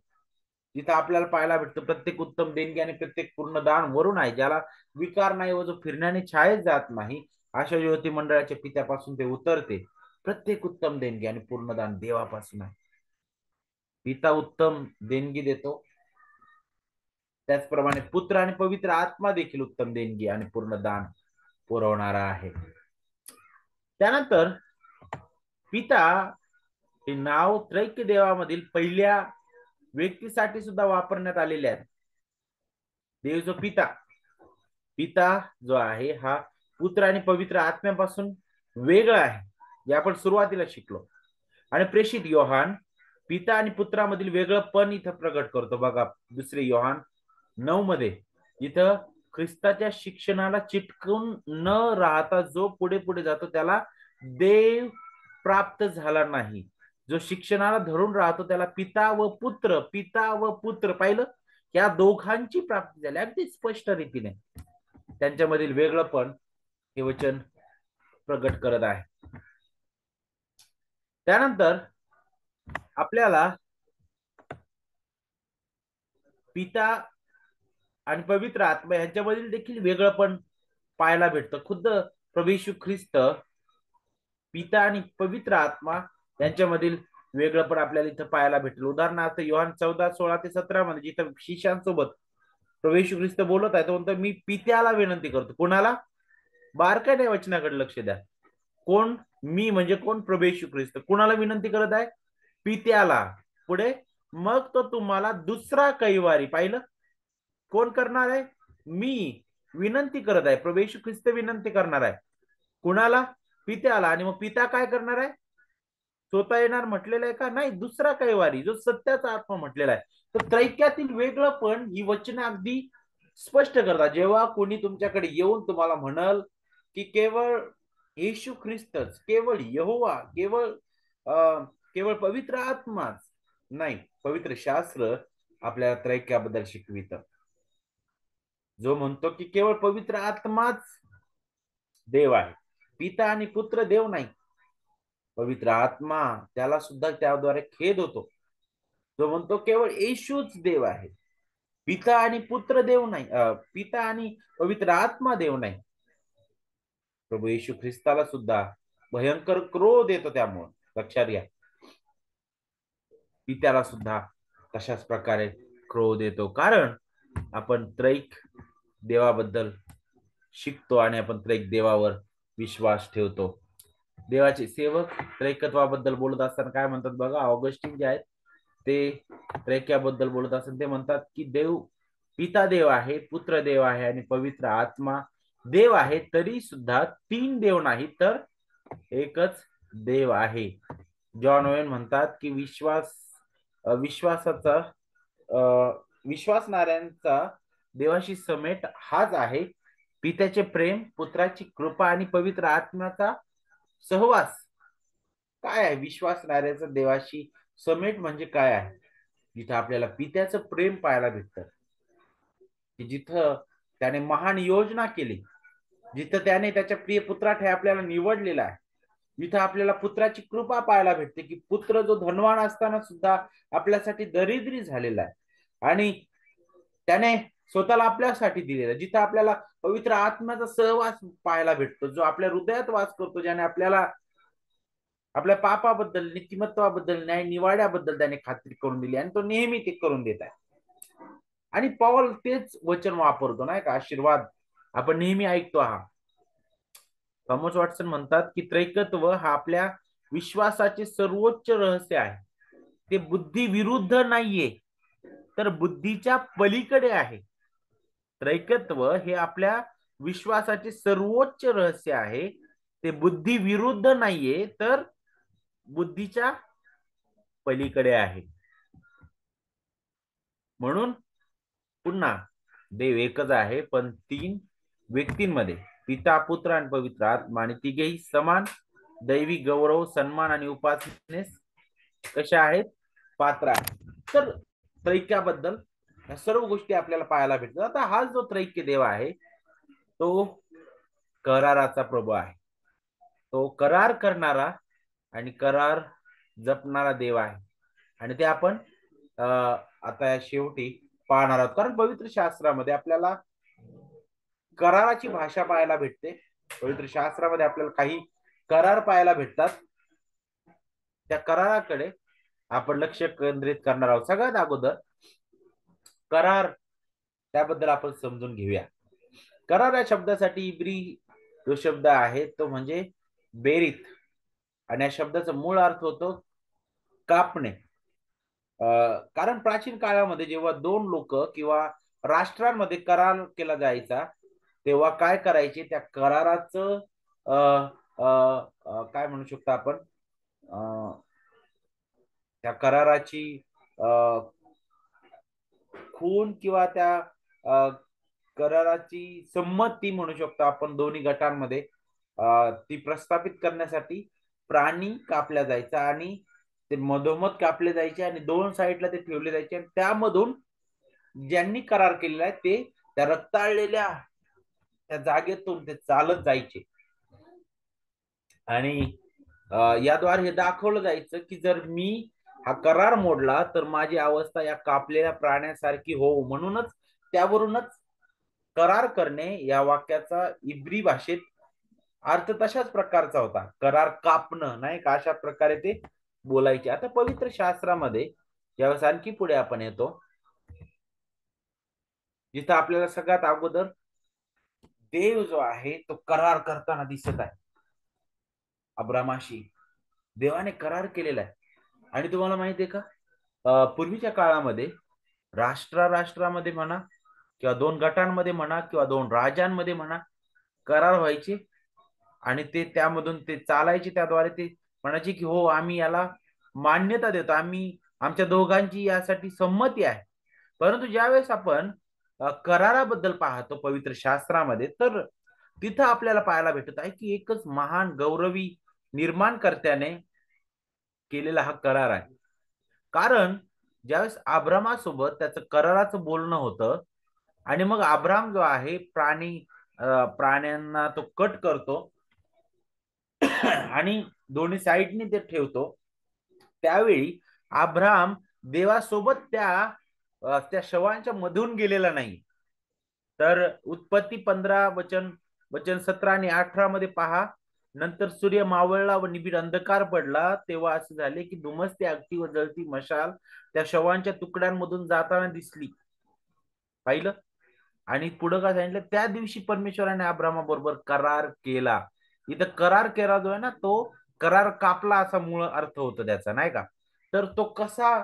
जिथं आपल्याला पाहायला भेटतं प्रत्येक उत्तम देणगी आणि प्रत्येक पूर्ण दान वरून आहे, ज्याला विकार नाही व जो फिरण्याने छायेत जात नाही, अशा ज्योती मंडळाच्या पित्यापासून ते उतरते. प्रत्येक उत्तम देणगी आणि पूर्ण दान देवापासून आहे. पिता उत्तम देणगी देतो, त्याचप्रमाणे पुत्र आणि पवित्र आत्मा देखील उत्तम देणगी आणि पूर्ण दान पुरवणारा आहे. त्यानंतर पिता हे नाव त्रैक्य देवामधील पहिल्या व्यक्तीसाठी सुद्धा वापरण्यात आलेले आहे. देव जो पिता जो आहे हा पुत्र आणि पवित्र आत्म्यापासून वेगळा आहे, हे आपण सुरुवातीला शिकलो. आणि प्रेषित योहान पिता आणि पुत्रामधील वेगळं पण इथं प्रगट करतो. बघा 2 योहान 9 मध्ये, इथं ख्रिस्ताच्या शिक्षणाला चिटकून न राहता जो पुढे पुढे जातो त्याला देव प्राप्त झाला नाही. जो शिक्षणाला धरून राहतो त्याला पिता व पुत्र पाहिलं, या दोघांची प्राप्ती झाली. अगदी स्पष्ट रीतीने त्यांच्यामधील वेगळं पण हे वचन प्रगट करत आहे. त्यानंतर आपल्याला पिता आणि पवित्र आत्मा यांच्यामधील देखील वेगळं पण पाहायला भेटतं. खुद्द प्रभू येशू ख्रिस्त, पिता आणि पवित्र आत्मा यांच्यामधील वेगळं पण आपल्याला इथं पाहायला भेटेल. उदाहरणार्थ योहान 14:16-17 मध्ये, जिथं शिष्यांसोबत प्रभू येशू ख्रिस्त बोलत आहे, तो म्हणतो मी पित्याला विनंती करतो. कोणाला? बारकाईने वचनाकडे लक्ष द्या. कोण? मी म्हणजे कोण? प्रभू येशू ख्रिस्त. कुणाला विनंती करत आहे? पित्याला. पुढे मग तो तुम्हाला दुसरा कैवारी, पाहिलं, कोण करणार आहे? मी विनंती करत आहे. प्रभू येशू ख्रिस्त विनंती करणार आहे. कुणाला? पित्याला. आणि मग पिता काय करणार आहे? स्वतः येणार म्हटलेलं आहे का? नाही, दुसरा कैवारी जो सत्याचा आत्मा म्हटलेला आहे. तर त्रैक्यातील वेगळं पण ही वचनं अगदी स्पष्ट करतात. जेव्हा कोणी तुमच्याकडे येऊन तुम्हाला म्हणल की केवळ येशू ख्रिस्तच, केवळ यहोवा, केवळ पवित्र आत्माच नाही, पवित्र शास्त्र आपल्याला त्रैक्याबद्दल शिकवित. जो म्हणतो की केवळ पवित्र आत्माच देव आहे, पिता आणि पुत्र देव नाही, पवित्र आत्मा, त्याला सुद्धा त्याद्वारे खेद होतो. जो म्हणतो केवळ येशूच देव आहे, पिता आणि पुत्र देव नाही, पिता आणि पवित्र आत्मा देव नाही. प्रभू येशू ख्रिस्ताला सुद्धा भयंकर क्रोध येतो. त्यामुळे लक्षात घ्या, पित्याला सुद्धा तशाच प्रकारे क्रोध येतो, कारण आपण त्रैक देवाबद्दल शिकतो आणि आपण त्रैक देवावर विश्वास ठेवतो. देवाचे सेवक त्रैकत्वाबद्दल बोलत असताना काय म्हणतात बघा, ऑगस्टिन जे आहेत ते त्रैक्याबद्दल बोलत असताना ते म्हणतात की देव पिता देव आहे, पुत्र देव आहे आणि पवित्र आत्मा देव आहे, तरी सुद्धा तीन देव नाही तर एकच देव आहे. जॉन ओवेन म्हणतात की विश्वासाचा अ, विश्वासणाऱ्यांचा देवाशी समेट हाच आहे, पित्याचे प्रेम, पुत्राची कृपा आणि पवित्र आत्म्याचा सहवास. काय आहे विश्वासणाऱ्याचा देवाशी समेट म्हणजे काय आहे? जिथं आपल्याला पित्याचं प्रेम पाहायला भेटतं, की जिथं त्याने महान योजना केली, जिथं त्याने त्याच्या प्रिय पुत्राठे आपल्याला निवडलेला आहे, जिथं आपल्याला पुत्राची कृपा पाहायला भेटते, की पुत्र जो धनवान असताना सुद्धा आपल्यासाठी दरिद्री झालेला आहे आणि त्याने स्वतःला आपल्यासाठी दिलेला, जिथं आपल्याला पवित्र आत्म्याचा सहवास पाहायला भेटतो, जो आपल्या हृदयात वास करतो, ज्याने आपल्याला आपल्या पापाबद्दल, नीतिमत्वाबद्दल, न्याय निवाड्याबद्दल त्याने खात्री करून दिली आणि तो नेहमी ते करून देत आहे. आणि पॉल तेच वचन वापरतो नाही का, आशीर्वाद आपण नेहमी ऐकतो. हा थॉमस वॉटसन म्हणतात की त्रैकत्व हा आपल्या विश्वासाचे सर्वोच्च रहस्य आहे. ते बुद्धी विरुद्ध नाहीये, तर बुद्धीच्या पलीकडे आहे. त्रैकत्व हे आपल्या विश्वासाचे सर्वोच्च रहस्य आहे. ते बुद्धी विरुद्ध नाहीये, तर बुद्धीच्या पलीकडे आहे. म्हणून पुन्हा देव एकच आहे, पण तीन व्यक्तींमध्ये पिता, पुत्र आणि पवित्र आत्मा, आणि तिघेही समान दैवी गौरव, सन्मान आणि उपासनेस कशा आहेत? पात्र आहे. तर त्रैक्याबद्दल ह्या सर्व गोष्टी आपल्याला पाहायला भेटतात. आता हा जो त्रैक्य देव आहे तो कराराचा प्रभू आहे. तो करार करणारा आणि करार जपणारा देव आहे. आणि ते आपण आता शेवटी पाहणार आहोत. कारण पवित्र शास्त्रामध्ये आपल्याला कराराची भाषा पाहायला भेटते. पवित्र शास्त्रामध्ये आपल्याला काही करार पाहायला भेटतात. त्या कराराकडे आपण लक्ष केंद्रित करणार आहोत. सगळ्यात अगोदर करार त्याबद्दल आपण समजून घेऊया. करार या शब्दासाठी इब्री जो शब्द आहे तो म्हणजे बेरीत, आणि या शब्दाचा मूळ अर्थ होतो कापणे. कारण प्राचीन काळामध्ये जेव्हा दोन लोक किंवा राष्ट्रांमध्ये करार केला जायचा, तेव्हा काय करायचे? त्या कराराचं काय म्हणू शकतो आपण, त्या कराराची खून किंवा त्या कराराची संमती म्हणू शकतो आपण दोन्ही गटांमध्ये, ती प्रस्थापित करण्यासाठी प्राणी कापल्या जायचा आणि ते मधोमध कापले जायचे आणि दोन साईडला ते ठेवले जायचे आणि त्यामधून ज्यांनी करार केलेला आहे ते त्या रक्ताळलेल्या त्या जागेतून ते चालत जायचे. आणि याद्वारे हे दाखवलं जायचं की जर मी हा करार मोडला तर माझी अवस्था या कापलेल्या प्राण्यासारखी होऊ. म्हणूनच त्यावरूनच करार करणे या वाक्याचा इब्री भाषेत अर्थ तशाच प्रकारचा होता, करार कापणं नाही का, अशा प्रकारे ते बोलायचे. आता पवित्र शास्त्रामध्ये ज्यावेळेस आणखी पुढे आपण येतो, जिथं आपल्याला सगळ्यात अगोदर देव जो आहे तो करार करताना दिसत आहे. अब्रामाशी देवाने करार केलेला आहे. आणि तुम्हाला माहिती आहे का, पूर्वीच्या काळामध्ये राष्ट्रामध्ये म्हणा किंवा दोन गटांमध्ये म्हणा किंवा दोन राजांमध्ये म्हणा करार व्हायचे आणि ते त्यामधून ते चालायचे. त्याद्वारे ते म्हणायचे की हो, आम्ही याला मान्यता देतो, आम्ही आमच्या दोघांची यासाठी संमती आहे. परंतु ज्यावेळेस आपण कराराबद्दल पाहतो पवित्र शास्त्रामध्ये, तर तिथं आपल्याला पाहायला भेटत आहे की एकच महान गौरवी निर्माणकर्त्याने केलेला हा करार आहे. कारण ज्यावेळेस अब्रामासोबत त्याचं कराराचं बोलणं होतं आणि मग अब्राम जो आहे प्राण्यांना तो कट करतो आणि दोन्ही साईडनी ते ठेवतो, त्यावेळी अब्राम देवासोबत त्या शवांच्या मधून गेलेला नाही. तर उत्पत्ती 15 वचन 17 आणि 18 मध्ये पहा, नंतर सूर्य मावळला व निबिड अंधकार पडला, तेव्हा असे झाले की धुमसती अगदी व जळती मशाल त्या शवांच्या तुकड्यांमधून जाताना दिसली. पाहिलं? आणि पुढे काय सांगितलं? त्या दिवशी परमेश्वराने अब्रामा बरोबर करार केला. इथं करार केला जो आहे ना, तो करार कापला असा मूळ अर्थ होतो त्याचा, नाही का. तर तो कसा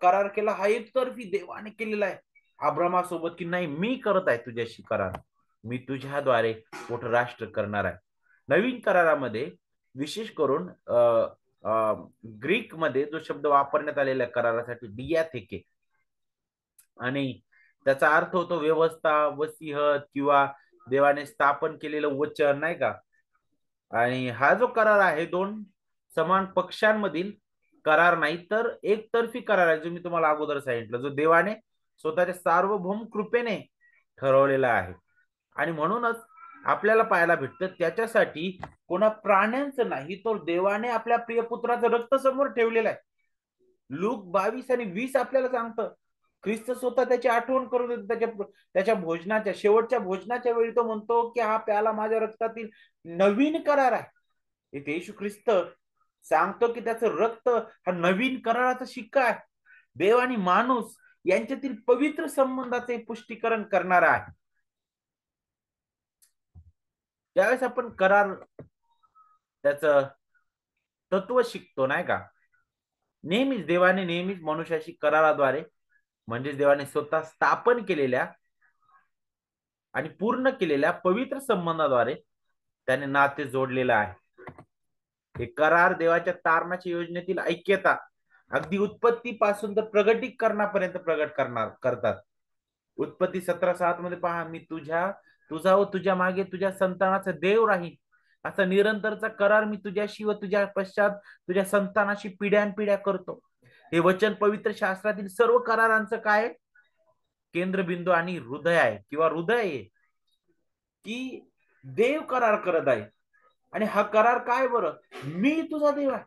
करार केला? हा एकतर्फी देवाने केलेला आहे अब्रामासोबत, की नाही मी करत आहे तुझ्याशी करार, मी तुझ्याद्वारे मोठं राष्ट्र करणार आहे. नवीन करारामध्ये विशेष करून ग्रीक मध्ये जो शब्द वापरण्यात आलेला आहे करारासाठी डियाथेके, आणि त्याचा अर्थ होतो व्यवस्था, वसीहत किंवा देवाने स्थापन केलेलं वचन, नाही का. आणि हा जो करार आहे दोन समान पक्षांमधील करार नाही, तर एकतर्फी करार आहे, जो मी तुम्हाला अगोदर सांगितलं, जो देवाने स्वतःच्या सार्वभौम कृपेने ठरवलेला आहे. आणि म्हणूनच आपल्याला पाहायला भेटतं त्याच्यासाठी कोणा प्राण्यांचं नाही, तर देवाने आपल्या प्रिय पुत्राचं रक्त समोर ठेवलेलं आहे. लूक 22 आणि 20 आपल्याला सांगतं, ख्रिस्त स्वतः त्याची आठवण करून देतो त्याच्या भोजनाच्या शेवटच्या भोजनाच्या वेळी तो म्हणतो की हा प्याला माझ्या रक्तातील नवीन करार आहे. इथे येशू ख्रिस्त सांगतो की त्याचं रक्त हा नवीन कराराचा शिक्का आहे, देव आणि माणूस यांच्यातील पवित्र संबंधाचे पुष्टीकरण करणारा आहे. त्यावेळेस आपण करार त्याचं तत्व शिकतो, नाही का. नेहमीच मनुष्याशी कराराद्वारे, म्हणजेच देवाने स्वतः स्थापन केलेल्या आणि पूर्ण केलेल्या पवित्र संबंधाद्वारे त्याने नाते जोडलेलं आहे. हे करार देवाच्या तारणाच्या योजनेतील ऐक्यता अगदी उत्पत्तीपासून तर प्रगटीकरणापर्यंत करतात. उत्पत्ती 17:7 मध्ये पहा, मी तुझा व तुझ्या मागे तुझ्या संतानाचा देव राहील, असा निरंतरचा करार मी तुझ्याशी व तुझ्या पश्चात तुझ्या संतानाशी पिढ्यानपिढ्या करतो. हे वचन पवित्र शास्त्रातील सर्व करारांचं काय केंद्रबिंदू आणि हृदय आहे किंवा हृदय आहे, की देव करार करत आहे. आणि हा करार काय बरं, मी तुझा देव आहे.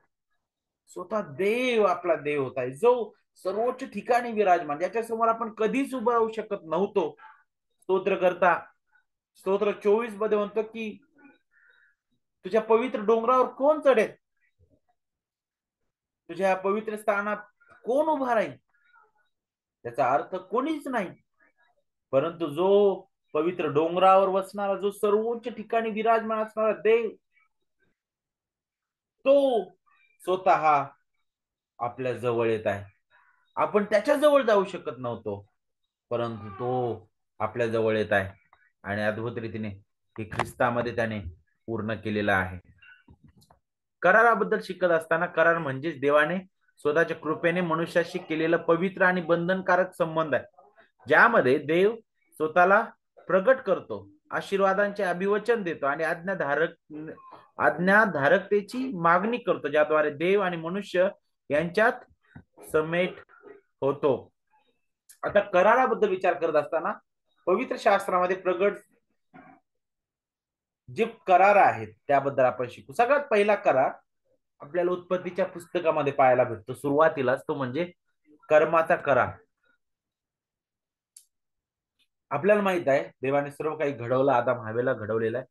स्वतः देव आपला देव होता, जो सर्वोच्च ठिकाणी विराजमान, ज्याच्या समोर आपण कधीच उभं राहू शकत नव्हतो. स्तोत्र करता स्तोत्र 24 मध्ये म्हणतो की तुझ्या पवित्र डोंगरावर कोण चढेल, तुझ्या पवित्र स्थानात कोण उभा राहील. त्याचा अर्थ कोणीच नाही, परंतु जो पवित्र डोंगरावर बसणारा, जो सर्वोच्च ठिकाणी विराजमान असणारा देव, तो स्वतः आपल्या जवळ येत आहे. आपण त्याच्या जवळ जाऊ शकत नव्हतो, परंतु तो आपल्या जवळ येत आहे आणि अद्भुत रीतीने हे ख्रिस्तामध्ये त्याने पूर्ण केलेलं आहे. कराराबद्दल शिकत असताना, करार म्हणजेच देवाने स्वतःच्या कृपेने मनुष्याशी केलेलं पवित्र आणि बंधनकारक संबंध आहे, ज्यामध्ये देव स्वतःला प्रगट करतो, आशीर्वादांचे अभिवचन देतो आणि आज्ञाधारकतेची मागणी करतो, ज्याद्वारे देव आणि मनुष्य यांच्यात समेट होतो. आता कराराबद्दल विचार करत असताना पवित्र शास्त्रामध्ये प्रगट जे करार आहेत त्याबद्दल आपण शिकू. सगळ्यात पहिला करार आपल्याला उत्पत्तीच्या पुस्तकामध्ये पाहायला भेटतो सुरुवातीलाच, तो म्हणजे कर्माचा करार. आपल्याला माहित आहे देवाने सर्व काही घडवलं, आदाम हवेला घडवलेलं आहे.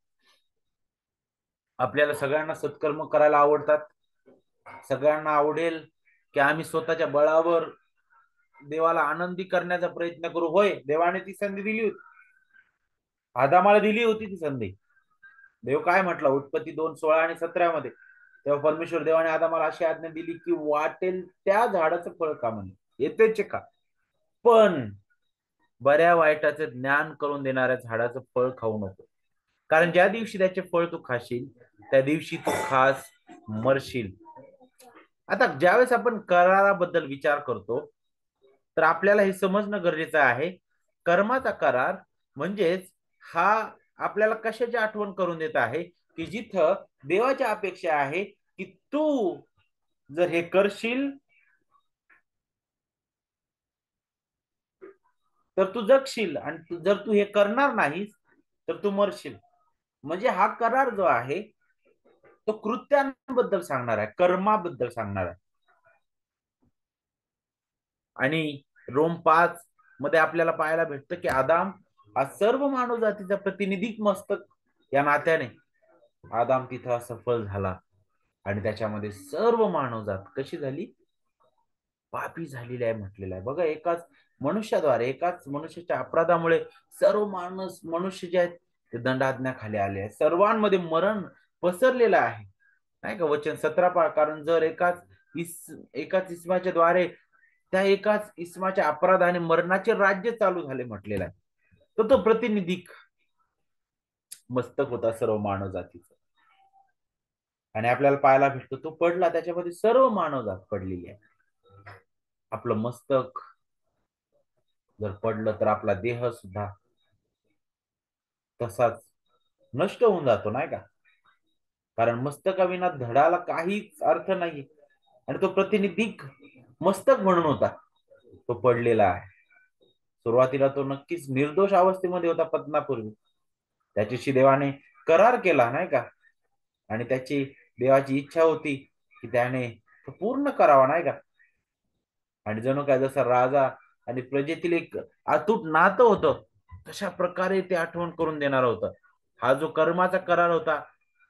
आपल्याला सगळ्यांना सत्कर्म करायला आवडतात. सगळ्यांना आवडेल की आम्ही स्वतःच्या बळावर देवाला आनंदी करण्याचा प्रयत्न करू. होय, देवाने ती संधी दिली होती, आदामाला दिली होती ती संधी. देव काय म्हटलं उत्पत्ती 2:16 आणि 17 मध्ये, तेव्हा परमेश्वर देवाने आदामाला अशी आज्ञा दिली की वाटेल त्या झाडाचं फळ खा, म्हणे येतेच खा, पण बऱ्या वाईटाचं ज्ञान करून देणाऱ्या झाडाचं फळ खाऊ नको, कारण ज्या दिवशी त्याचे फळ तू खाशील त्या दिवशी तू खास मरशील. आता ज्यावेळेस आपण कराराबद्दल विचार करतो, तर आपल्याला हे समजणं गरजेचं आहे, कर्माचा करार म्हणजेच हा आपल्याला कशाची आठवण करून देत आहे, की जिथं देवाची अपेक्षा आहे की तू जर हे करशील तर तू जगशील, आणि जर तू हे करणार नाहीस तर तू मरशील. म्हणजे हा करार जो आहे तो कृत्यांबद्दल सांगणार आहे, कर्माबद्दल सांगणार आहे. आणि रोम 5 मध्ये आपल्याला पाहायला भेटतं की आदाम हा सर्व मानव जातीचा प्रतिनिधिक मस्तक या नात्याने आदाम तिथं सफल झाला, आणि त्याच्यामध्ये सर्व मानवजात कशी झाली, पापी झालेली आहे म्हटलेलं आहे. बघा, एकाच मनुष्याद्वारे, एकाच मनुष्याच्या अपराधामुळे सर्व मनुष्य जे आहेत ते दंडाज्ञाखाली आले आहेत. सर्वांमध्ये मरण पसरलेलं आहे, नाही का. वचन 17 पहा, कारण जर एकाच इस्माच्या द्वारे त्या एकाच इस्माच्या अपराधाने मरणाचे राज्य चालू झाले म्हटलेलं आहे, तर तो प्रतिनिधिक मस्तक होता सर्व मानव जातीचा. आणि आपल्याला पाहायला भेटतो तो पडला, त्याच्यामध्ये सर्व मानवजात पडलेली आहे. आपलं मस्तक जर पडलं तर आपला देह सुद्धा तसाच नष्ट होऊन जातो, नाही का? कारण मस्तकाविना धडाला काहीच अर्थ नाही. आणि तो प्रतिनिधिक मस्तक म्हणून होता तो पडलेला आहे. सुरुवातीला तो नक्कीच निर्दोष अवस्थेमध्ये होता पतनापूर्वी. त्याच्याशी देवाने करार केला, नाही का? आणि त्याची देवाची इच्छा होती की त्याने तो पूर्ण करावा, नाही का? आणि जणू काय जसा राजा आणि प्रजेतील एक अतूट नातं होतं, तशा प्रकारे ते आठवण करून देणार होतं. हा जो कर्माचा करार होता,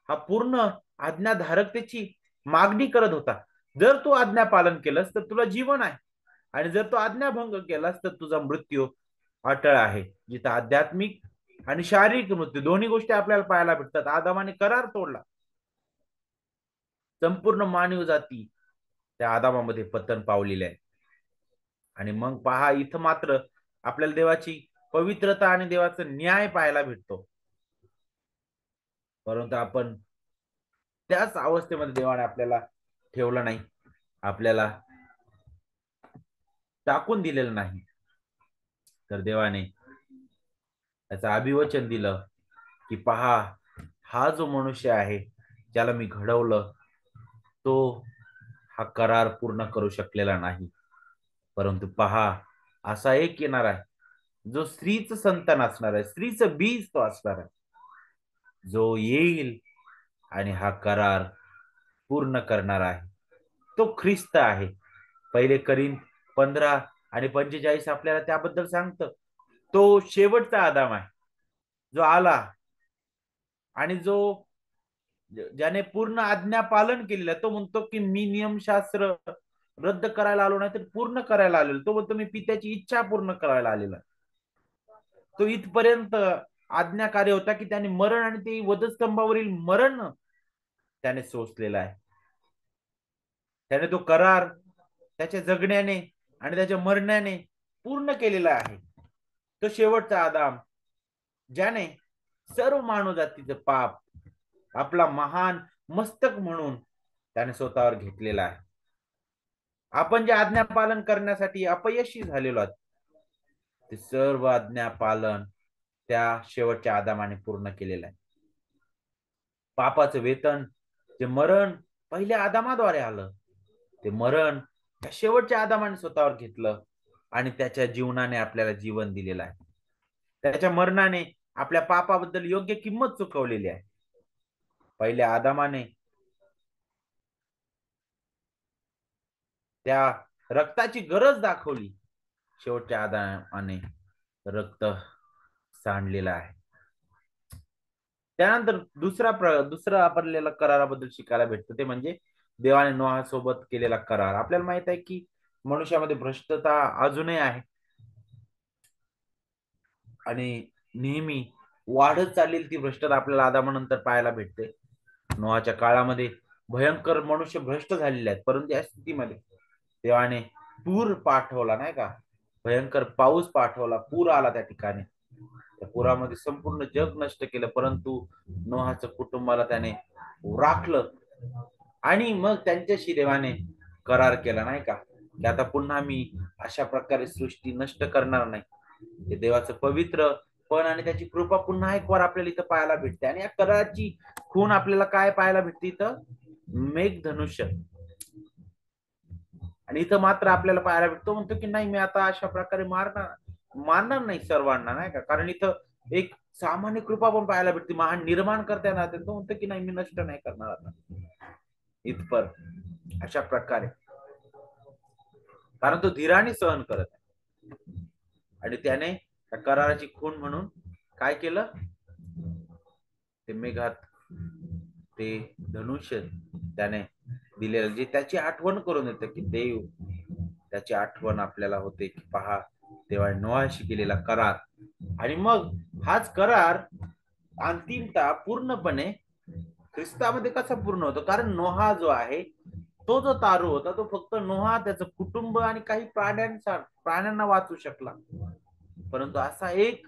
हा पूर्ण आज्ञाधारकतेची मागणी करत होता. जर तू आज्ञा पालन केलंस तर तुला जीवन आहे, आणि जर तू आज्ञाभंग केलास तर तुझा मृत्यू अटळ आहे. जिथं आध्यात्मिक आणि शारीरिक मृत्यू दोन्ही गोष्टी आपल्याला पाहायला भेटतात. आदामाने करार तोडला, संपूर्ण मानव जाती त्या आदामामध्ये पतन पावलेले आहे. आणि मग पहा, इथं मात्र आपल्याला देवाची पवित्रता आणि देवाचा न्याय पाहायला भेटतो. परंतु आपण त्याच अवस्थेमध्ये देवाने आपल्याला ठेवलं नाही, आपल्याला टाकून दिलेलं नाही. तर देवाने त्याचं अभिवचन दिलं की पहा, हा जो मनुष्य आहे ज्याला मी घडवलं, तो हा करार पूर्ण करू शकलेला नाही. परंतु पहा, असा एक येणार आहे जो स्त्रीचं संतान असणार आहे, स्त्रीचं बीज तो असणार आहे, जो येईल आणि हा करार पूर्ण करणार आहे. तो ख्रिस्त आहे. पहिले करीन 15 आणि 45 आपल्याला त्याबद्दल सांगतं. तो शेवटचा आदाम आहे जो आला, आणि जो ज्याने पूर्ण आज्ञा पालन केलेलं आहे. तो म्हणतो की मी नियमशास्त्र रद्द करायला आलो नाही तर पूर्ण करायला आलेलो. तो म्हणतो मी पित्याची इच्छा पूर्ण करायला आलेला. तो इथपर्यंत आज्ञाकारी होता की त्याने मरण आणि ते वधस्तंभावरील मरण त्याने सोसलेलं आहे. त्याने तो करार त्याच्या जगण्याने आणि त्याच्या मरण्याने पूर्ण केलेला आहे. तो शेवटचा आदाम ज्याने सर्व मानवजातीचं पाप आपला महान मस्तक म्हणून त्याने स्वतःवर घेतलेला आहे. आपण जे आज्ञा पालन करण्यासाठी अपयशी झालेलो आहोत, ते सर्व आज्ञा पालन त्या शेवटच्या आदामाने पूर्ण केलेलं आहे. पापाचं वेतन जे मरण पहिल्या आदामाद्वारे आलं, ते मरण त्या शेवटच्या आदामाने स्वतःवर घेतलं आणि त्याच्या जीवनाने आपल्याला जीवन दिलेलं आहे. त्याच्या मरणाने आपल्या पापाबद्दल योग्य किंमत चुकवलेली आहे. पहिल्या आदामाने त्या रक्ताची गरज दाखवली, शेवटच्या आदामाने रक्त सांडलेलं आहे. त्यानंतर दुसरा आपल्याला कराराबद्दल शिकायला भेटतं, ते म्हणजे देवाने नोहासोबत केलेला करार. आपल्याला माहित आहे की मनुष्यामध्ये भ्रष्टता अजूनही आहे आणि नेहमी वाढत चाललेली ती भ्रष्टता आपल्याला आदामानंतर पाहायला भेटते. नोहाच्या काळामध्ये भयंकर मनुष्य भ्रष्ट झालेले आहेत, परंतु या स्थितीमध्ये देवाने पूर पाठवला, नाही का? भयंकर पाऊस पाठवला, पूर आला त्या ठिकाणी. त्या पुरामध्ये संपूर्ण जग नष्ट केलं, परंतु नोहाच्या कुटुंबाला त्याने राखलं. आणि मग त्यांच्याशी देवाने करार केला, नाही का, की आता पुन्हा मी अशा प्रकारे सृष्टी नष्ट करणार नाही. हे देवाचं पवित्र पण आणि त्याची कृपा पुन्हा एक वार आपल्याला इथं पाहायला भेटते. आणि या कराराची खूण आपल्याला काय पाहायला भेटते इथं? मेघधनुष्य. आणि इथं मात्र आपल्याला पाहायला भेटतो, म्हणतो की नाही, मी आता अशा प्रकारे मारणार नाही सर्वांना, नाही का? कारण इथं एक सामान्य कृपा पण पाहायला भेटते. महान निर्माण करता ना, तो म्हणतो की नाही, मी नष्ट नाही करणार आता इथपर अशा प्रकारे, कारण तो धीराने सहन करत आहे. आणि त्याने त्या कराराची खूण म्हणून काय केलं? ते मेघात ते धनुष्य त्याने दिलेलं, जे त्याची आठवण करून येतं की देव त्याची आठवण आपल्याला होते की पहा, तेव्हा नोहाशी केलेला करार. आणि मग हाच करार अंतिमता पूर्णपणे ख्रिस्तामध्ये कसा पूर्ण होतो? कारण नोहा जो आहे, तो जो तारू होता, तो फक्त नोहा, त्याचं कुटुंब आणि काही प्राण्यांना वाचू शकला. परंतु असा एक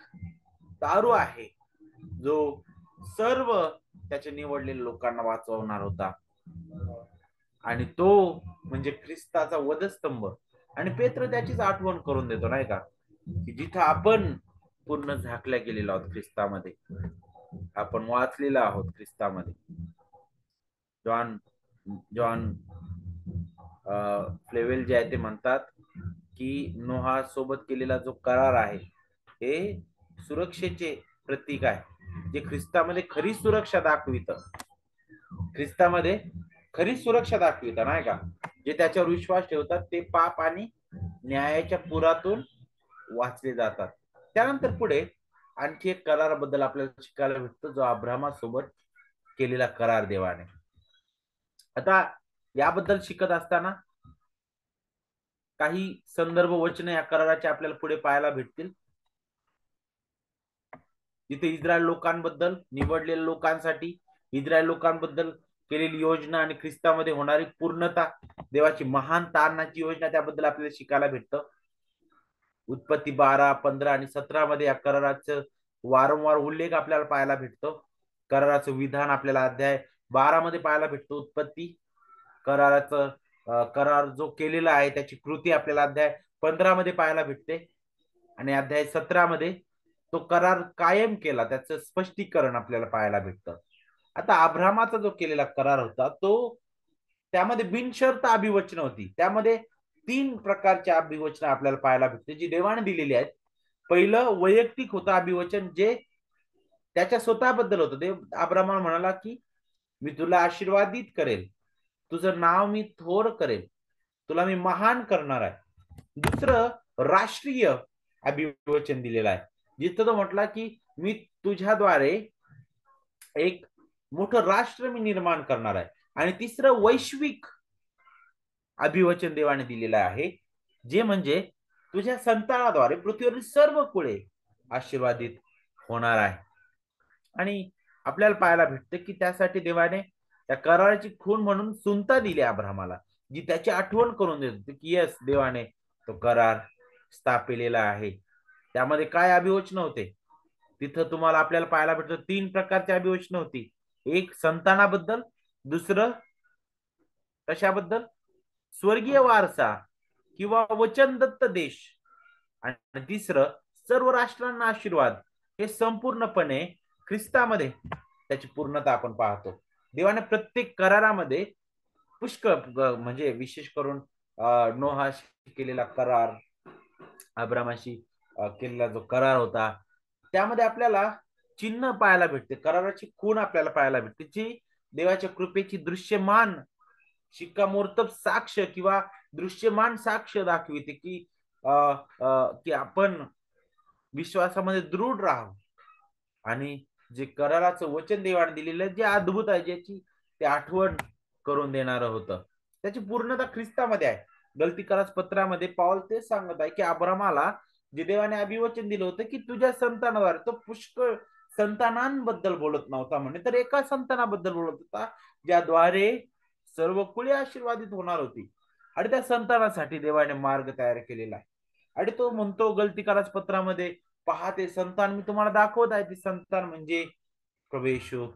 तारू आहे जो सर्व त्याच्या निवडलेल्या लोकांना वाचवणार होता. आणि तो म्हणजे ख्रिस्ताचा वधस्तंभ. आणि पेत्र त्याचीच आठवण करून देतो नाही का, की जिथं आपण पूर्ण झाकल्या गेलेलो आहोत ख्रिस्तामध्ये, आपण वाचलेला आहोत ख्रिस्तामध्ये. जॉन जॉन फ्लेवेल जे आहे ते म्हणतात की नोहा सोबत केलेला जो करार आहे हे सुरक्षेचे प्रतीक आहे, जे ख्रिस्तामध्ये खरी सुरक्षा दाखवित, ख्रिस्तामध्ये खरी सुरक्षा दाखवित नाही का. जे त्याच्यावर विश्वास ठेवतात ते पाप आणि न्यायाच्या पुरातून वाचले जातात. त्यानंतर पुढे आणखी एक कराराबद्दल आपल्याला शिकायला भेटतो, जो अब्राहमासोबत केलेला करार देवाने. आता याबद्दल शिकत असताना काही संदर्भ वचन या कराराचे आपल्याला पुढे पाहायला भेटतील, जिथे इस्रायल लोकांबद्दल, निवडलेल्या लोकांसाठी इस्रायल लोकांबद्दल केलेली योजना आणि ख्रिस्तामध्ये होणारी पूर्णता, देवाची महान तारणाची योजना, त्याबद्दल आपल्याला शिकायला भेटतं. उत्पत्ती 12, 15 आणि 17 मध्ये या कराराचं वारंवार उल्लेख आपल्याला पाहायला भेटतो. कराराचं विधान आपल्याला अध्याय 12 मध्ये पाहायला भेटतो. उत्पत्ती कराराचं करार जो केलेला आहे त्याची कृती आपल्याला अध्याय 15 मध्ये पाहायला भेटते. आणि अध्याय 17 मध्ये तो करार कायम केला त्याचं स्पष्टीकरण आपल्याला पाहायला भेटतं. आता अब्राहमाचा जो केलेला करार होता तो, त्यामध्ये बिनशर्त अभिवचन होती. त्यामध्ये 3 प्रकारचे अभिवचन आपल्याला पाहायला भेटते जी देवाने दिलेली आहेत. पहिलं वैयक्तिक होतं अभिवचन, जे त्याच्या स्वतःबद्दल होतं. देव अब्राहमाला म्हणाला की मी तुला आशीर्वादित करेल, तुझं नाव मी थोर करेल, तुला मी महान करणार आहे. दुसरं राष्ट्रीय अभिवचन दिलेलं आहे, जिथं तो म्हटला की मी तुझ्याद्वारे एक मोठं राष्ट्र मी निर्माण करणार आहे. आणि तिसरं वैश्विक अभिवचन देवाने दिलेलं आहे, जे म्हणजे तुझ्या संतानाद्वारे पृथ्वीवरील सर्व कुळे आशीर्वादित होणार आहे. आणि आपल्याला पाहायला भेटतं की त्यासाठी देवाने त्या कराराची खूण म्हणून सुनता दिली अब्राहमाला, जी त्याची आठवण करून देत होती की यस, देवाने तो करार स्थापिलेला आहे. त्यामध्ये काय अभिवचन होते तिथं तुम्हाला आपल्याला पाहायला भेटतं, 3 प्रकारची अभिवचन होती. एक संतानाबद्दल, दुसरं कशाबद्दल, स्वर्गीय वारसा किंवा वचनदत्त देश, आणि तिसरं सर्व राष्ट्रांना आशीर्वाद. हे संपूर्णपणे ख्रिस्तामध्ये त्याची पूर्णता आपण पाहतो. देवाने प्रत्येक करारामध्ये पुष्कळ म्हणजे विशेष करून नोहाशी केलेला करार, अब्रामाशी केलेला जो करार होता, त्यामध्ये आपल्याला चिन्ह पाहायला भेटते, कराराची खूण आपल्याला पाहायला भेटते, जी देवाच्या कृपेची दृश्यमान शिक्कामोर्तब साक्ष किंवा दृश्यमान साक्ष दाखविते की की आपण विश्वासामध्ये दृढ राहावं. आणि जे कराराचं वचन देवाने दिलेलं जे अद्भुत आहे, ज्याची ते आठवण करून देणारं होतं, त्याची पूर्णता ख्रिस्तामध्ये आहे. गलती करास पत्रामध्ये पाऊल तेच सांगत आहे की अब्रामाला जे देवाने अभिवचन दिलं होतं की तुझ्या संतानाद्वारे, तो पुष्कळ संतानांबद्दल बोलत नव्हता म्हणे, तर एका संतानाबद्दल बोलत होता ज्याद्वारे सर्व कुळे आशीर्वादित होणार होती. आणि त्या संतानासाठी देवाने मार्ग तयार केलेला आहे. आणि तो म्हणतो गलती करास पत्रामध्ये, पहा ते संतान मी तुम्हाला दाखवत आहे, ते संतान म्हणजे प्रभू येशू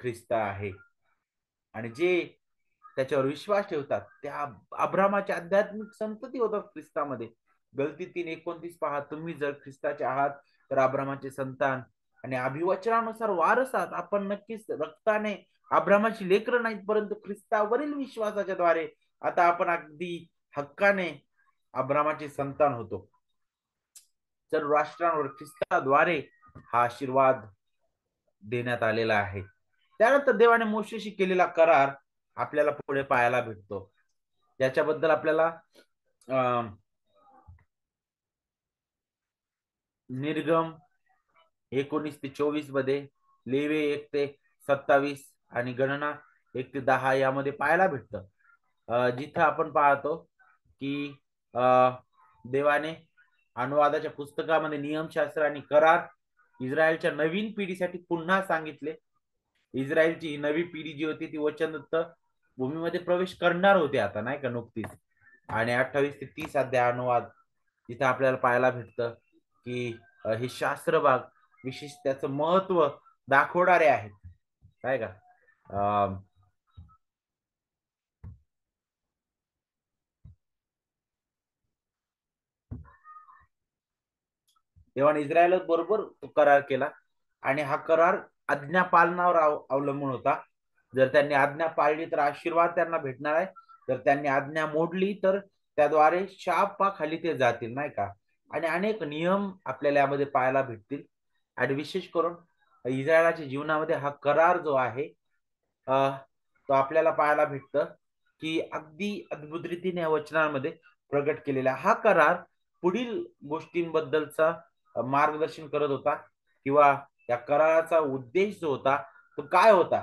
ख्रिस्त आहे. आणि जे त्याच्यावर विश्वास ठेवतात त्या अब्रामाची आध्यात्मिक संतती होतात ख्रिस्तामध्ये. गलती 3:29 पहा, तुम्ही जर ख्रिस्ताचे आहात तर अब्रामाचे संतान आणि अभिवचनानुसार वारस आहात. आपण नक्कीच रक्ताने अब्रामाची लेकरं नाहीत, परंतु ख्रिस्तावरील विश्वासाच्या द्वारे आता आपण अगदी हक्काने अब्रामाचे संतान होतो. सर्व राष्ट्रांवर ख्रिस्ताद्वारे हा आशीर्वाद देण्यात आलेला आहे. त्यानंतर देवाने मोशेशी केलेला करार आपल्याला पुढे पाहायला भेटतो, ज्याच्याबद्दल आपल्याला निर्गम 19 ते 24 मध्ये, लेवे 1 ते 27 आणि गणना 1 ते 10 यामध्ये पाहायला भेटतं. जिथं आपण पाहतो की देवाने अनुवादाच्या पुस्तकामध्ये नियमशास्त्र आणि करार इस्रायलच्या नवीन पिढीसाठी पुन्हा सांगितले. इस्रायलची नवी पिढी जी होती ती वचनदत्त भूमीमध्ये प्रवेश करणार होती आता नाही का नुकतीच. आणि 28 ते 30 अध्याय अनुवाद, तिथे आपल्याला पाहायला भेटतं की हे शास्त्र भाग विशेष त्याचं महत्व दाखवणारे आहेत काय का. देवाने इस्रायल बरोबर करार केला आणि हा करार आज्ञा पालनावर अवलंबून होता. जर त्यांनी आज्ञा पाळली तर आशीर्वाद त्यांना भेटणार आहे, जर त्यांनी आज्ञा मोडली तर त्याद्वारे शापाखाली ते जातील, नाही का. आणि अनेक नियम आपल्याला यामध्ये पाहायला भेटतील. आणि विशेष करून इस्रायलाच्या जीवनामध्ये हा करार जो आहे तो आपल्याला पाहायला भेटतं की अगदी अद्भुत रीतीने या वचनांमध्ये प्रगट केलेला हा करार पुढील गोष्टींबद्दलचा मार्गदर्शन करत होता, किंवा या कराराचा उद्देश जो होता तो काय होता,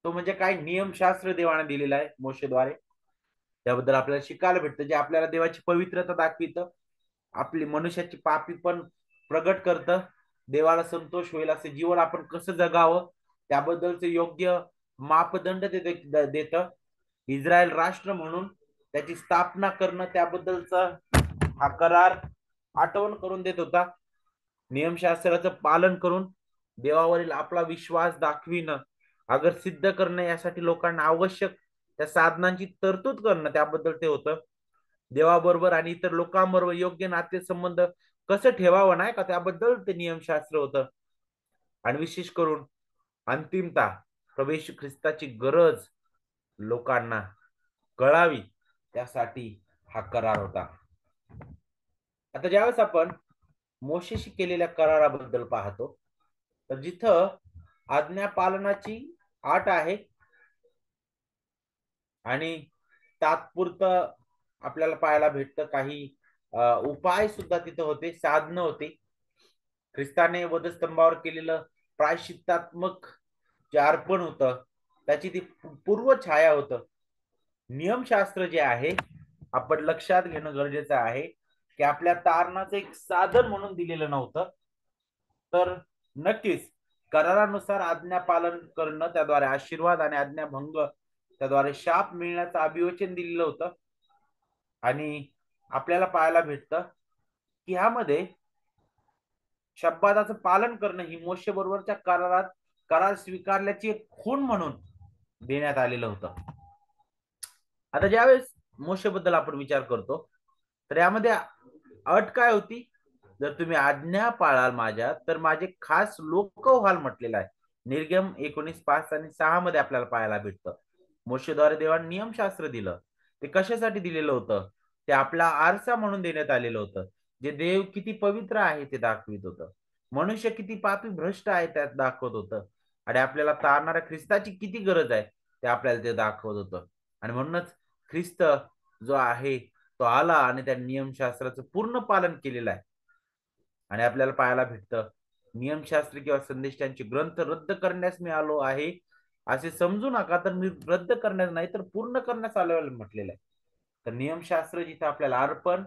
तो म्हणजे काय नियमशास्त्र देवाने दिलेला आहे मोशेद्वारे. त्याबद्दल आपल्याला शिकायला भेटतं, जे आपल्याला देवाची पवित्रता दाखवितं, आपली मनुष्याची पापी पण प्रगट करतं, देवाला संतोष होईल असं जीवन आपण कसं जगावं त्याबद्दलचं योग्य मापदंड देतं. इस्रायल राष्ट्र म्हणून त्याची स्थापना करणं त्याबद्दलचा हा करार आठवण करून देत होता. नियमशास्त्राचं पालन करून देवावरील आपला विश्वास दाखविणं, अगर सिद्ध करणं, यासाठी लोकांना आवश्यक त्या साधनांची तरतूद करणं त्याबद्दल ते होतं. देवाबरोबर आणि इतर लोकांबरोबर योग्य नातेसंबंध कसं ठेवावं, नाही का, त्याबद्दल ते नियमशास्त्र होतं. आणि विशेष करून अंतिमता प्रभू येशू ख्रिस्ताची गरज लोकांना कळावी त्यासाठी हा करार होता. आता ज्यावेळेस आपण मोशेशी केलेल्या कराराबद्दल पाहतो, तर जिथं आज्ञा पालनाची अट आहे आणि तात्पुरतं आपल्याला पाहायला भेटतं काही उपाय सुद्धा तिथं होते, साधनं होती. ख्रिस्ताने वधस्तंभावर केलेलं प्रायश्चित्तात्मक जे अर्पण होतं त्याची ती पूर्व छाया होतं. नियमशास्त्र जे आहे आपण लक्षात घेणं गरजेचं आहे की आपल्या तारणाचं एक साधन म्हणून दिलेलं नव्हतं, तर नक्कीच करारानुसार आज्ञा पालन करणं त्याद्वारे आशीर्वाद आणि आज्ञाभंग त्याद्वारे शाप मिळण्याचं अभिवचन दिलेलं होतं. आणि आपल्याला पाहायला भेटतं की ह्यामध्ये शब्दाचं पालन करणं ही मोशे बरोबरच्या करारात करार स्वीकारल्याची एक खूण म्हणून देण्यात आलेलं होतं. आता ज्यावेळेस मोशेबद्दल आपण विचार करतो तर यामध्ये अट काय होती, जर तुम्ही आज्ञा पाळाल माझ्या तर माझे खास लोक व्हाल म्हटलेलं आहे. निर्गम 19:5 आणि 6 मध्ये आपल्याला पाहायला भेटतं. मोशेद्वारे देवाने नियमशास्त्र दिलं. ते कशासाठी दिलेलं होतं, ते आपला आरसा म्हणून देण्यात आलेलं होतं. जे देव किती पवित्र आहे ते दाखवित होतं, मनुष्य किती पापी भ्रष्ट आहे त्यात दाखवत होतं, आणि आपल्याला तारणाऱ्या ख्रिस्ताची किती गरज आहे ते आपल्याला ते दाखवत होतं. आणि म्हणूनच ख्रिस्त जो आहे तो आला आणि त्या नियमशास्त्राचं पूर्ण पालन केलेलं आहे. आणि आपल्याला पाहायला भेटतं नियमशास्त्र किंवा संदेशांचे ग्रंथ रद्द करण्यास मी आलो आहे असे समजू नका, तर मी रद्द करण्यास नाही तर पूर्ण करण्यास आलो म्हटलेलं आहे. तर नियमशास्त्र जिथे आपल्याला अर्पण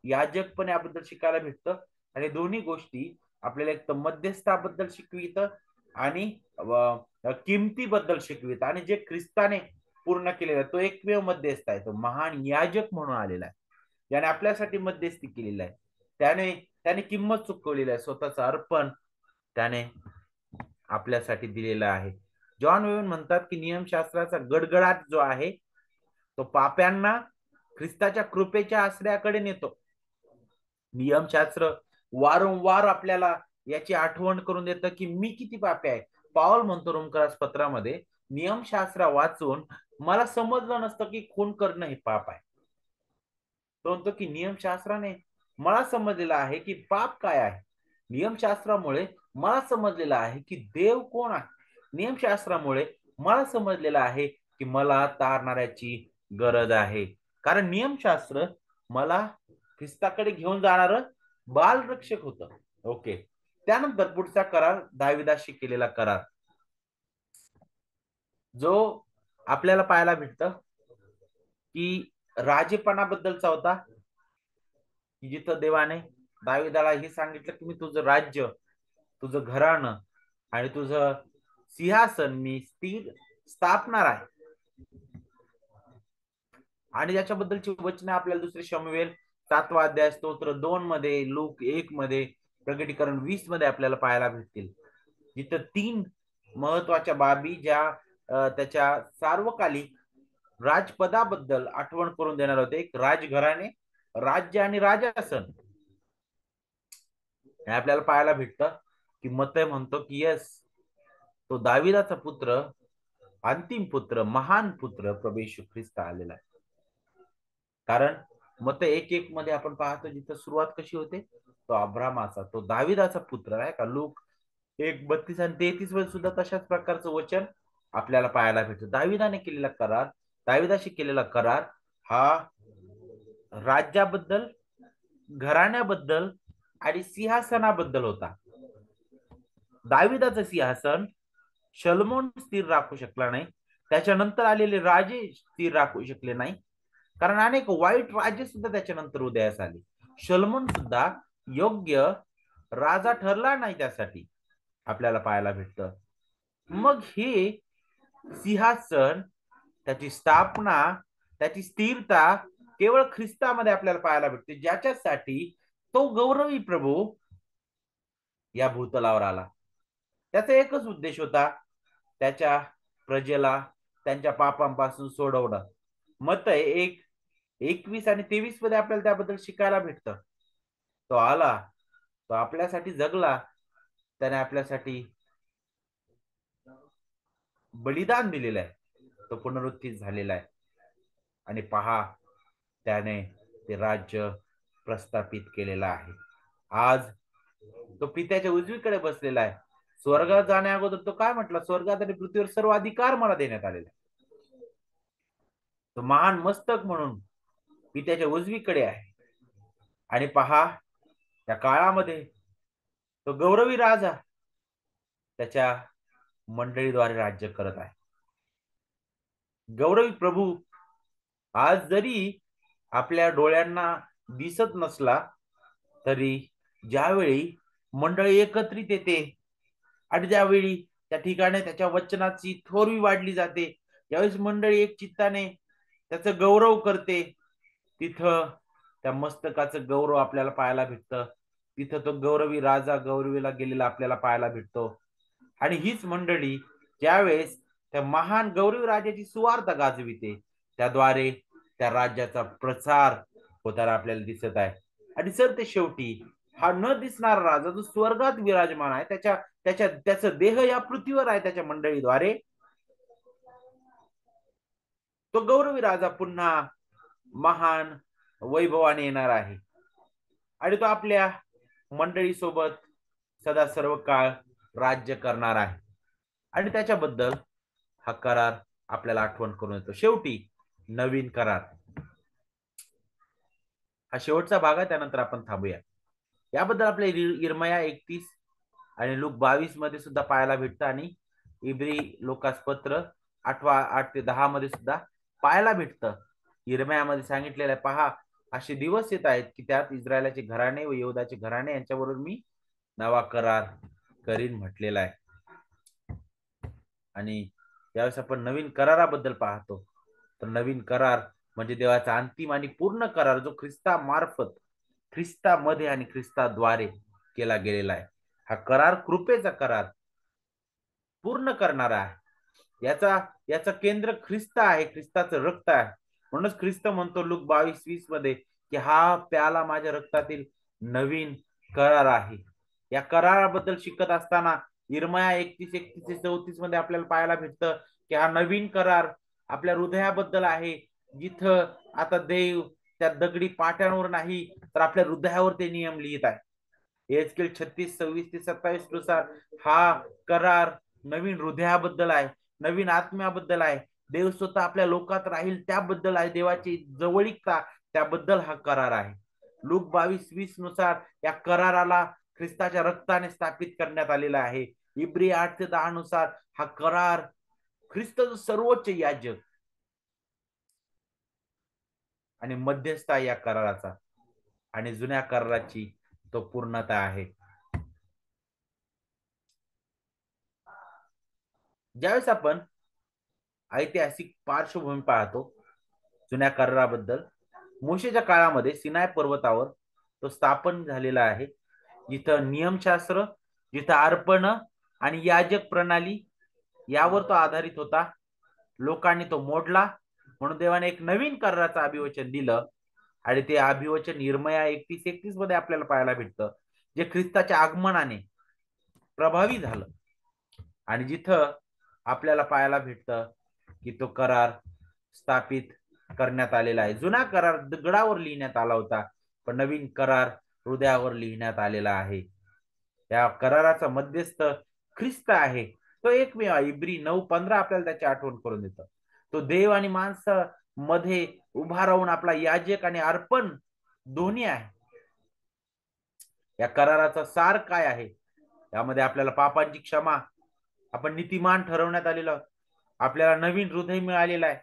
याजक पण याबद्दल शिकायला भेटतं, आणि दोन्ही गोष्टी आपल्याला एक तर मध्यस्थाबद्दल शिकवित आणि किमतीबद्दल शिकवित. आणि जे ख्रिस्ताने पूर्ण केलेला तो एकमेव मध्यस्थ आहे, तो महान याजक म्हणून आलेला आहे, ज्याने आपल्यासाठी मध्यस्थी केलेला आहे. त्याने त्याने किंमत चुकवलेली आहे, स्वतःचं अर्पण त्याने आपल्यासाठी दिलेलं आहे. जॉन वेवन म्हणतात की नियमशास्त्राचा गडगडाट जो आहे तो पाप्यांना ख्रिस्ताच्या कृपेच्या आश्रयाकडे नेतो. नियमशास्त्र वारंवार आपल्याला याची आठवण करून देतं की मी किती पापी आहे. पाऊल म्हणतो रोमकरास पत्रामध्ये, नियमशास्त्र वाचून मला समजलं नसतं की खून करणं हे पाप आहे. तो म्हणतो की नियमशास्त्राने मला समजलेलं आहे की पाप काय आहे. नियमशास्त्रामुळे मला समजलेलं आहे की देव कोण आहे. नियमशास्त्रामुळे मला समजलेलं आहे की मला तारणाऱ्याची गरज आहे. कारण नियमशास्त्र मला ख्रिस्ताकडे घेऊन जाणार बालरक्षक होतं. ओके. त्यानंतर पुढचा करार दाविदाशी केलेला करार, जो आपल्याला पाहायला भेटतं की राजेपणाबद्दलचा होता, की जिथं देवाने दाविदाला हे सांगितलं की मी तुझं राज्य, तुझं घराणं आणि तुझं सिंहासन मी स्थिर स्थापणार आहे. आणि त्याच्याबद्दलची वचने आपल्याला दुसरे शमूएल 7वा अध्याय, स्तोत्र 2 मध्ये, लूक 1 मध्ये, प्रकटीकरण 20 मध्ये आपल्याला पाहायला भेटतील. जिथं 3 महत्वाच्या बाबी ज्या त्याच्या सार्वकालिक राजपदाबद्दल आठवण करून देणार होते. एक राजघराणे, राज्य आणि राजासन. आपल्याला पाहायला भेटतं की मत्तय म्हणतो की यस, तो दाविदाचा पुत्र, अंतिम पुत्र, महान पुत्र प्रभू येशू ख्रिस्त आलेला आहे. कारण मत्तय 1:1 मध्ये आपण पाहतो जिथं सुरुवात कशी होते, तो अब्रामाचा, तो दाविदाचा पुत्र आहे का. लूक 1:32 आणि 33 मध्ये सुद्धा तशाच प्रकारचं वचन आपल्याला पाहायला भेटतं. दाविदाने केलेला करार, दाविदाशी केलेला करार हा राज्याबद्दल, घराण्याबद्दल आणि सिंहासनाबद्दल होता. दाविदाचं सिंहासन शलोमोन स्थिर राखू शकला नाही, त्याच्यानंतर आलेले राजे स्थिर राखू शकले नाही, कारण अनेक वाईट राजे सुद्धा त्याच्यानंतर उदयास आले. शलोमोन सुद्धा योग्य राजा ठरला नाही त्यासाठी, आपल्याला पाहायला भेटतं. मग हे सिंहासन, त्याची स्थापना, त्याची स्थिरता केवळ ख्रिस्तामध्ये आपल्याला पाहायला भेटते, ज्याच्यासाठी तो गौरवी प्रभू या भूतलावर आला. त्याचा एकच उद्देश होता, त्याच्या प्रजेला त्यांच्या पापांपासून सोडवणं. मत्तय 1:21 आणि 23 मध्ये आपल्याला त्याबद्दल शिकायला भेटतं. तो आला, तो आपल्यासाठी जगला, त्याने आपल्यासाठी बलिदान दिलेलं आहे, तो पुनरुत्थित झालेला आहे. आणि पहा, त्याने ते राज्य प्रस्थापित केलेलं आहे. आज तो पित्याच्या उजवीकडे बसलेला आहे. स्वर्गात जाण्या अगोदर तो काय म्हटला, स्वर्गात आणि पृथ्वीवर सर्व अधिकार मला देण्यात आलेला आहे. तो महान मस्तक म्हणून पित्याच्या उजवीकडे आहे. आणि पहा, त्या काळामध्ये तो गौरवी राजा त्याच्या मंडळीद्वारे राज्य करत आहे. गौरवी प्रभू आज जरी आपल्या डोळ्यांना दिसत नसला, तरी ज्यावेळी मंडळी एकत्रित येते आणि ज्यावेळी त्या ठिकाणी त्याच्या वचनाची थोरवी वाढली जाते, ज्यावेळेस मंडळी एक चित्ताने त्याचं गौरव करते, तिथं त्या मस्तकाचं गौरव आपल्याला पाहायला भेटतं. तिथं तो गौरवी राजा गौरवीला गेलेला आपल्याला पाहायला भेटतो. आणि हीच मंडळी ज्यावेळेस त्या महान गौरवी राजाची सुवार्ता गाजविते, त्याद्वारे त्या राज्याचा प्रचार होताना आपल्याला दिसत आहे. आणि सर ते शेवटी हा न दिसणारा राजा जो स्वर्गात विराजमान आहे, त्याचा देह या पृथ्वीवर आहे, त्याच्या मंडळीद्वारे तो गौरवी राजा पुन्हा महान वैभवाने येणार आहे. आणि तो आपल्या मंडळी सोबत सदा सर्व काळ राज्य करणार आहे. आणि त्याच्याबद्दल हा करार आपल्याला आठवण करून येतो. शेवटी नवीन करार, हा शेवटचा भाग आहे, त्यानंतर आपण थांबूया. याबद्दल आपल्या इर्मया 31 आणि लूक 22 मध्ये सुद्धा पाहायला भेटतं, आणि इब्री लोकास पत्र 8 ते 10 मध्ये सुद्धा पाहायला भेटतं. इर्मयामध्ये सांगितलेलं आहे, पहा असे दिवस येत आहेत की त्यात इस्रायलाचे घराणे व यहूदाचे घराणे यांच्याबरोबर मी नवा करार करीन म्हटलेला आहे. आणि ज्यावेळेस आपण नवीन कराराबद्दल पाहतो, तर नवीन करार म्हणजे देवाचा अंतिम आणि पूर्ण करार, जो ख्रिस्तामार्फत, ख्रिस्तामध्ये आणि ख्रिस्ताद्वारे केला गेलेला आहे. हा करार कृपेचा करार पूर्ण करणारा आहे. याचा केंद्र ख्रिस्त आहे, ख्रिस्ताचं रक्त आहे. म्हणूनच ख्रिस्त म्हणतो लूक 22:20 मध्ये की हा प्याला माझ्या रक्तातील नवीन करार आहे. या कराराबद्दल शिकत असताना इर्मया 31-34 मध्ये आपल्याला पाहायला भेटतं की हा नवीन करार आपल्या हृदयाबद्दल आहे, जिथं आता देव त्या दगडी पाट्यांवर नाही, तर आपल्या हृदयावर ते नियम लिहित आहे. एचकेल 36:26-27 नुसार हा करार नवीन हृदयाबद्दल आहे, नवीन आत्म्याबद्दल आहे. देव स्वतः आपल्या लोकात राहील त्याबद्दल आहे, देवाची जवळीकता त्याबद्दल हा करार आहे. लूक 22:20 नुसार या कराराला ख्रिस्ताच्या रक्ताने स्थापित करण्यात आलेला आहे. इब्री 8 ते 10 नुसार हा करार ख्रिस्त सर्वोच्च याजक आणि मध्यस्थ या कराराचा, आणि जुन्या कराराची तो पूर्णता आहे. ज्यावेळेस आपण ऐतिहासिक पार्श्वभूमी पाहतो जुन्या कराराबद्दल, मोशेच्या काळामध्ये सिनाय पर्वतावर तो स्थापन झालेला आहे, जिथं नियमशास्त्र, जिथं अर्पण आणि याजक प्रणाली यावर तो आधारित होता. लोकांनी तो मोडला, म्हणून देवाने एक नवीन कराराचं अभिवचन दिलं. आणि ते अभिवचन इर्मया 31:31 मध्ये आपल्याला पाहायला भेटतं जे ख्रिस्ताच्या आगमनाने प्रभावी झालं आणि जिथं आपल्याला पाहायला भेटतं की तो करार स्थापित करण्यात आलेला आहे. जुना करार दगडावर लिहिण्यात आला होता, पण नवीन करार हृदयावर लिहिण्यात आलेला आहे. या कराराचा मध्यस्थ ख्रिस्त आहे. तो एकमेव इब्री 9:15 आपल्याला त्याची आठवण करून देतं. तो देव आणि माणसं मध्ये उभा राहून आपला याजक आणि अर्पण दोन्ही आहे. या कराराचा सार काय आहे? यामध्ये आपल्याला पापांची क्षमा, आपण नीतिमान ठरवण्यात आलेलो आहोत, आपल्याला नवीन हृदय मिळालेलं आहे,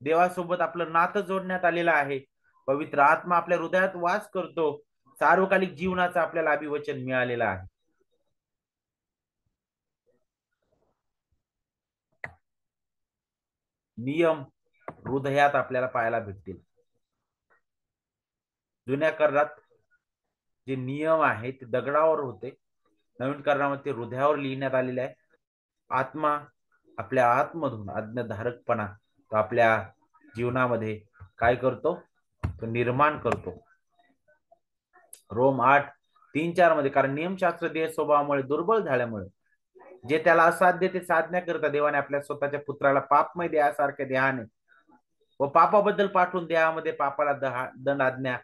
देवासोबत आपलं नातं जोडण्यात आलेलं आहे, पवित्र आत्मा आपल्या हृदयात वास करतो, सार्वकालिक जीवनाचं आपल्याला अभिवचन मिळालेलं आहे. नियम हृदयात आपल्याला पाहायला भेटतील. जुन्या करारात जे नियम आहेत ते दगडावर होते, नवीन करारामध्ये हृदयावर लिहिण्यात आलेले आहे. आत्मा आपल्या आतमधून आज्ञाधारकपणा तो आपल्या जीवनामध्ये काय करतो? तो निर्माण करतो. रोम 8:3-4 मध्ये, कारण नियमशास्त्र देह स्वभावामुळे दुर्बळ झाल्यामुळे जे त्याला असाध्य ते साधण्याकरता देवाने आपल्या स्वतःच्या पुत्राला पापमय देहासारख्या देहाने व पापाबद्दल पाठवून देहामध्ये पापाला दंड आज्ञा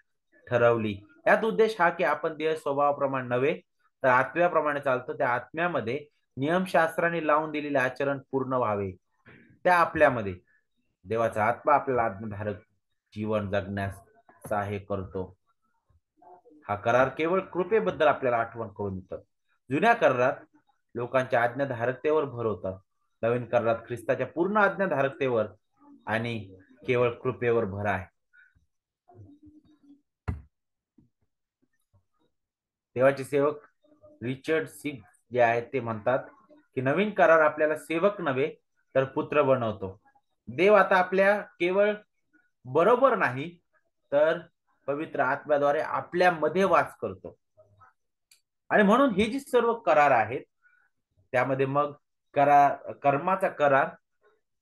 ठरवली. यात उद्देश हा की आपण देह स्वभावाप्रमाणे नव्हे तर आत्म्याप्रमाणे चालतो, त्या आत्म्यामध्ये नियमशास्त्राने लावून दिलेले आचरण पूर्ण व्हावे. त्या आपल्यामध्ये देवाचा आत्मा आपल्याला आज्ञाधारक जीवन जगण्यास सहाय्य करतो. हा करार केवळ कृपेबद्दल आपल्याला आठवण करून देतो. जुन्या करारात लोकांच्या आज्ञाधारकतेवर भर होता, नवीन करारात ख्रिस्ताच्या पूर्ण आज्ञाधारकतेवर आणि केवळ कृपेवर भर आहे. देवाचे सेवक रिचर्ड सिग जे आहेत ते म्हणतात की नवीन करार आपल्याला सेवक नव्हे तर पुत्र बनवतो. देव आता आपल्या केवळ बरोबर नाही तर पवित्र आत्म्याद्वारे आपल्यामध्ये वास करतो. आणि म्हणून हे जे सर्व करार आहेत त्यामध्ये मग कर्माचा करार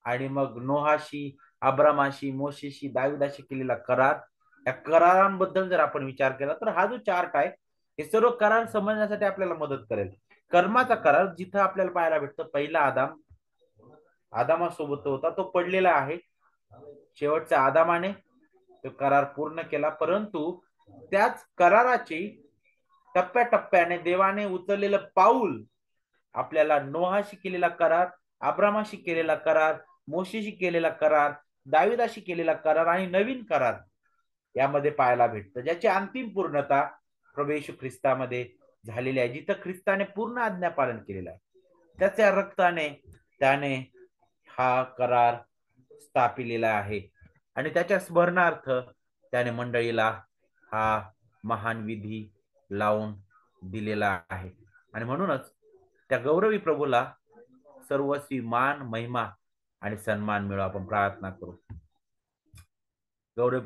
आणि मग नोहाशी, अब्रामाशी, मोशेशी, दाविदाशी केलेला करार, या करारांबद्दल जर आपण विचार केला तर हा जो चार्ट आहे हे सर्व करार समजण्यासाठी आपल्याला मदत करेल. कर्माचा करार जिथं आपल्याला पाहायला भेटतं, पहिला आदामासोबत होता, तो पडलेला आहे. शेवटच्या आदामाने तो करार पूर्ण केला, परंतु त्याच कराराची टप्प्याटप्प्याने देवाने उचललेलं पाऊल आपल्याला नोहाशी केलेला करार, अब्रामाशी केलेला करार, मोशेशी केलेला करार, दाविदाशी केलेला करार आणि नवीन करार यामध्ये पाहायला भेटतं, ज्याची अंतिम पूर्णता प्रभू येशू ख्रिस्तामध्ये झालेली आहे. जिथं ख्रिस्ताने पूर्ण आज्ञापालन केलेलं आहे, त्याच्या रक्ताने त्याने हा करार स्थापिलेला आहे आणि त्याच्या स्मरणार्थ त्याने मंडळीला हा महान विधी लावून दिलेला आहे. आणि म्हणूनच त्या गौरवी प्रभूला सर्वस्वी मान, महिमा आणि सन्मान मिळो. आपण प्रार्थना करू. गौरवी प्रभू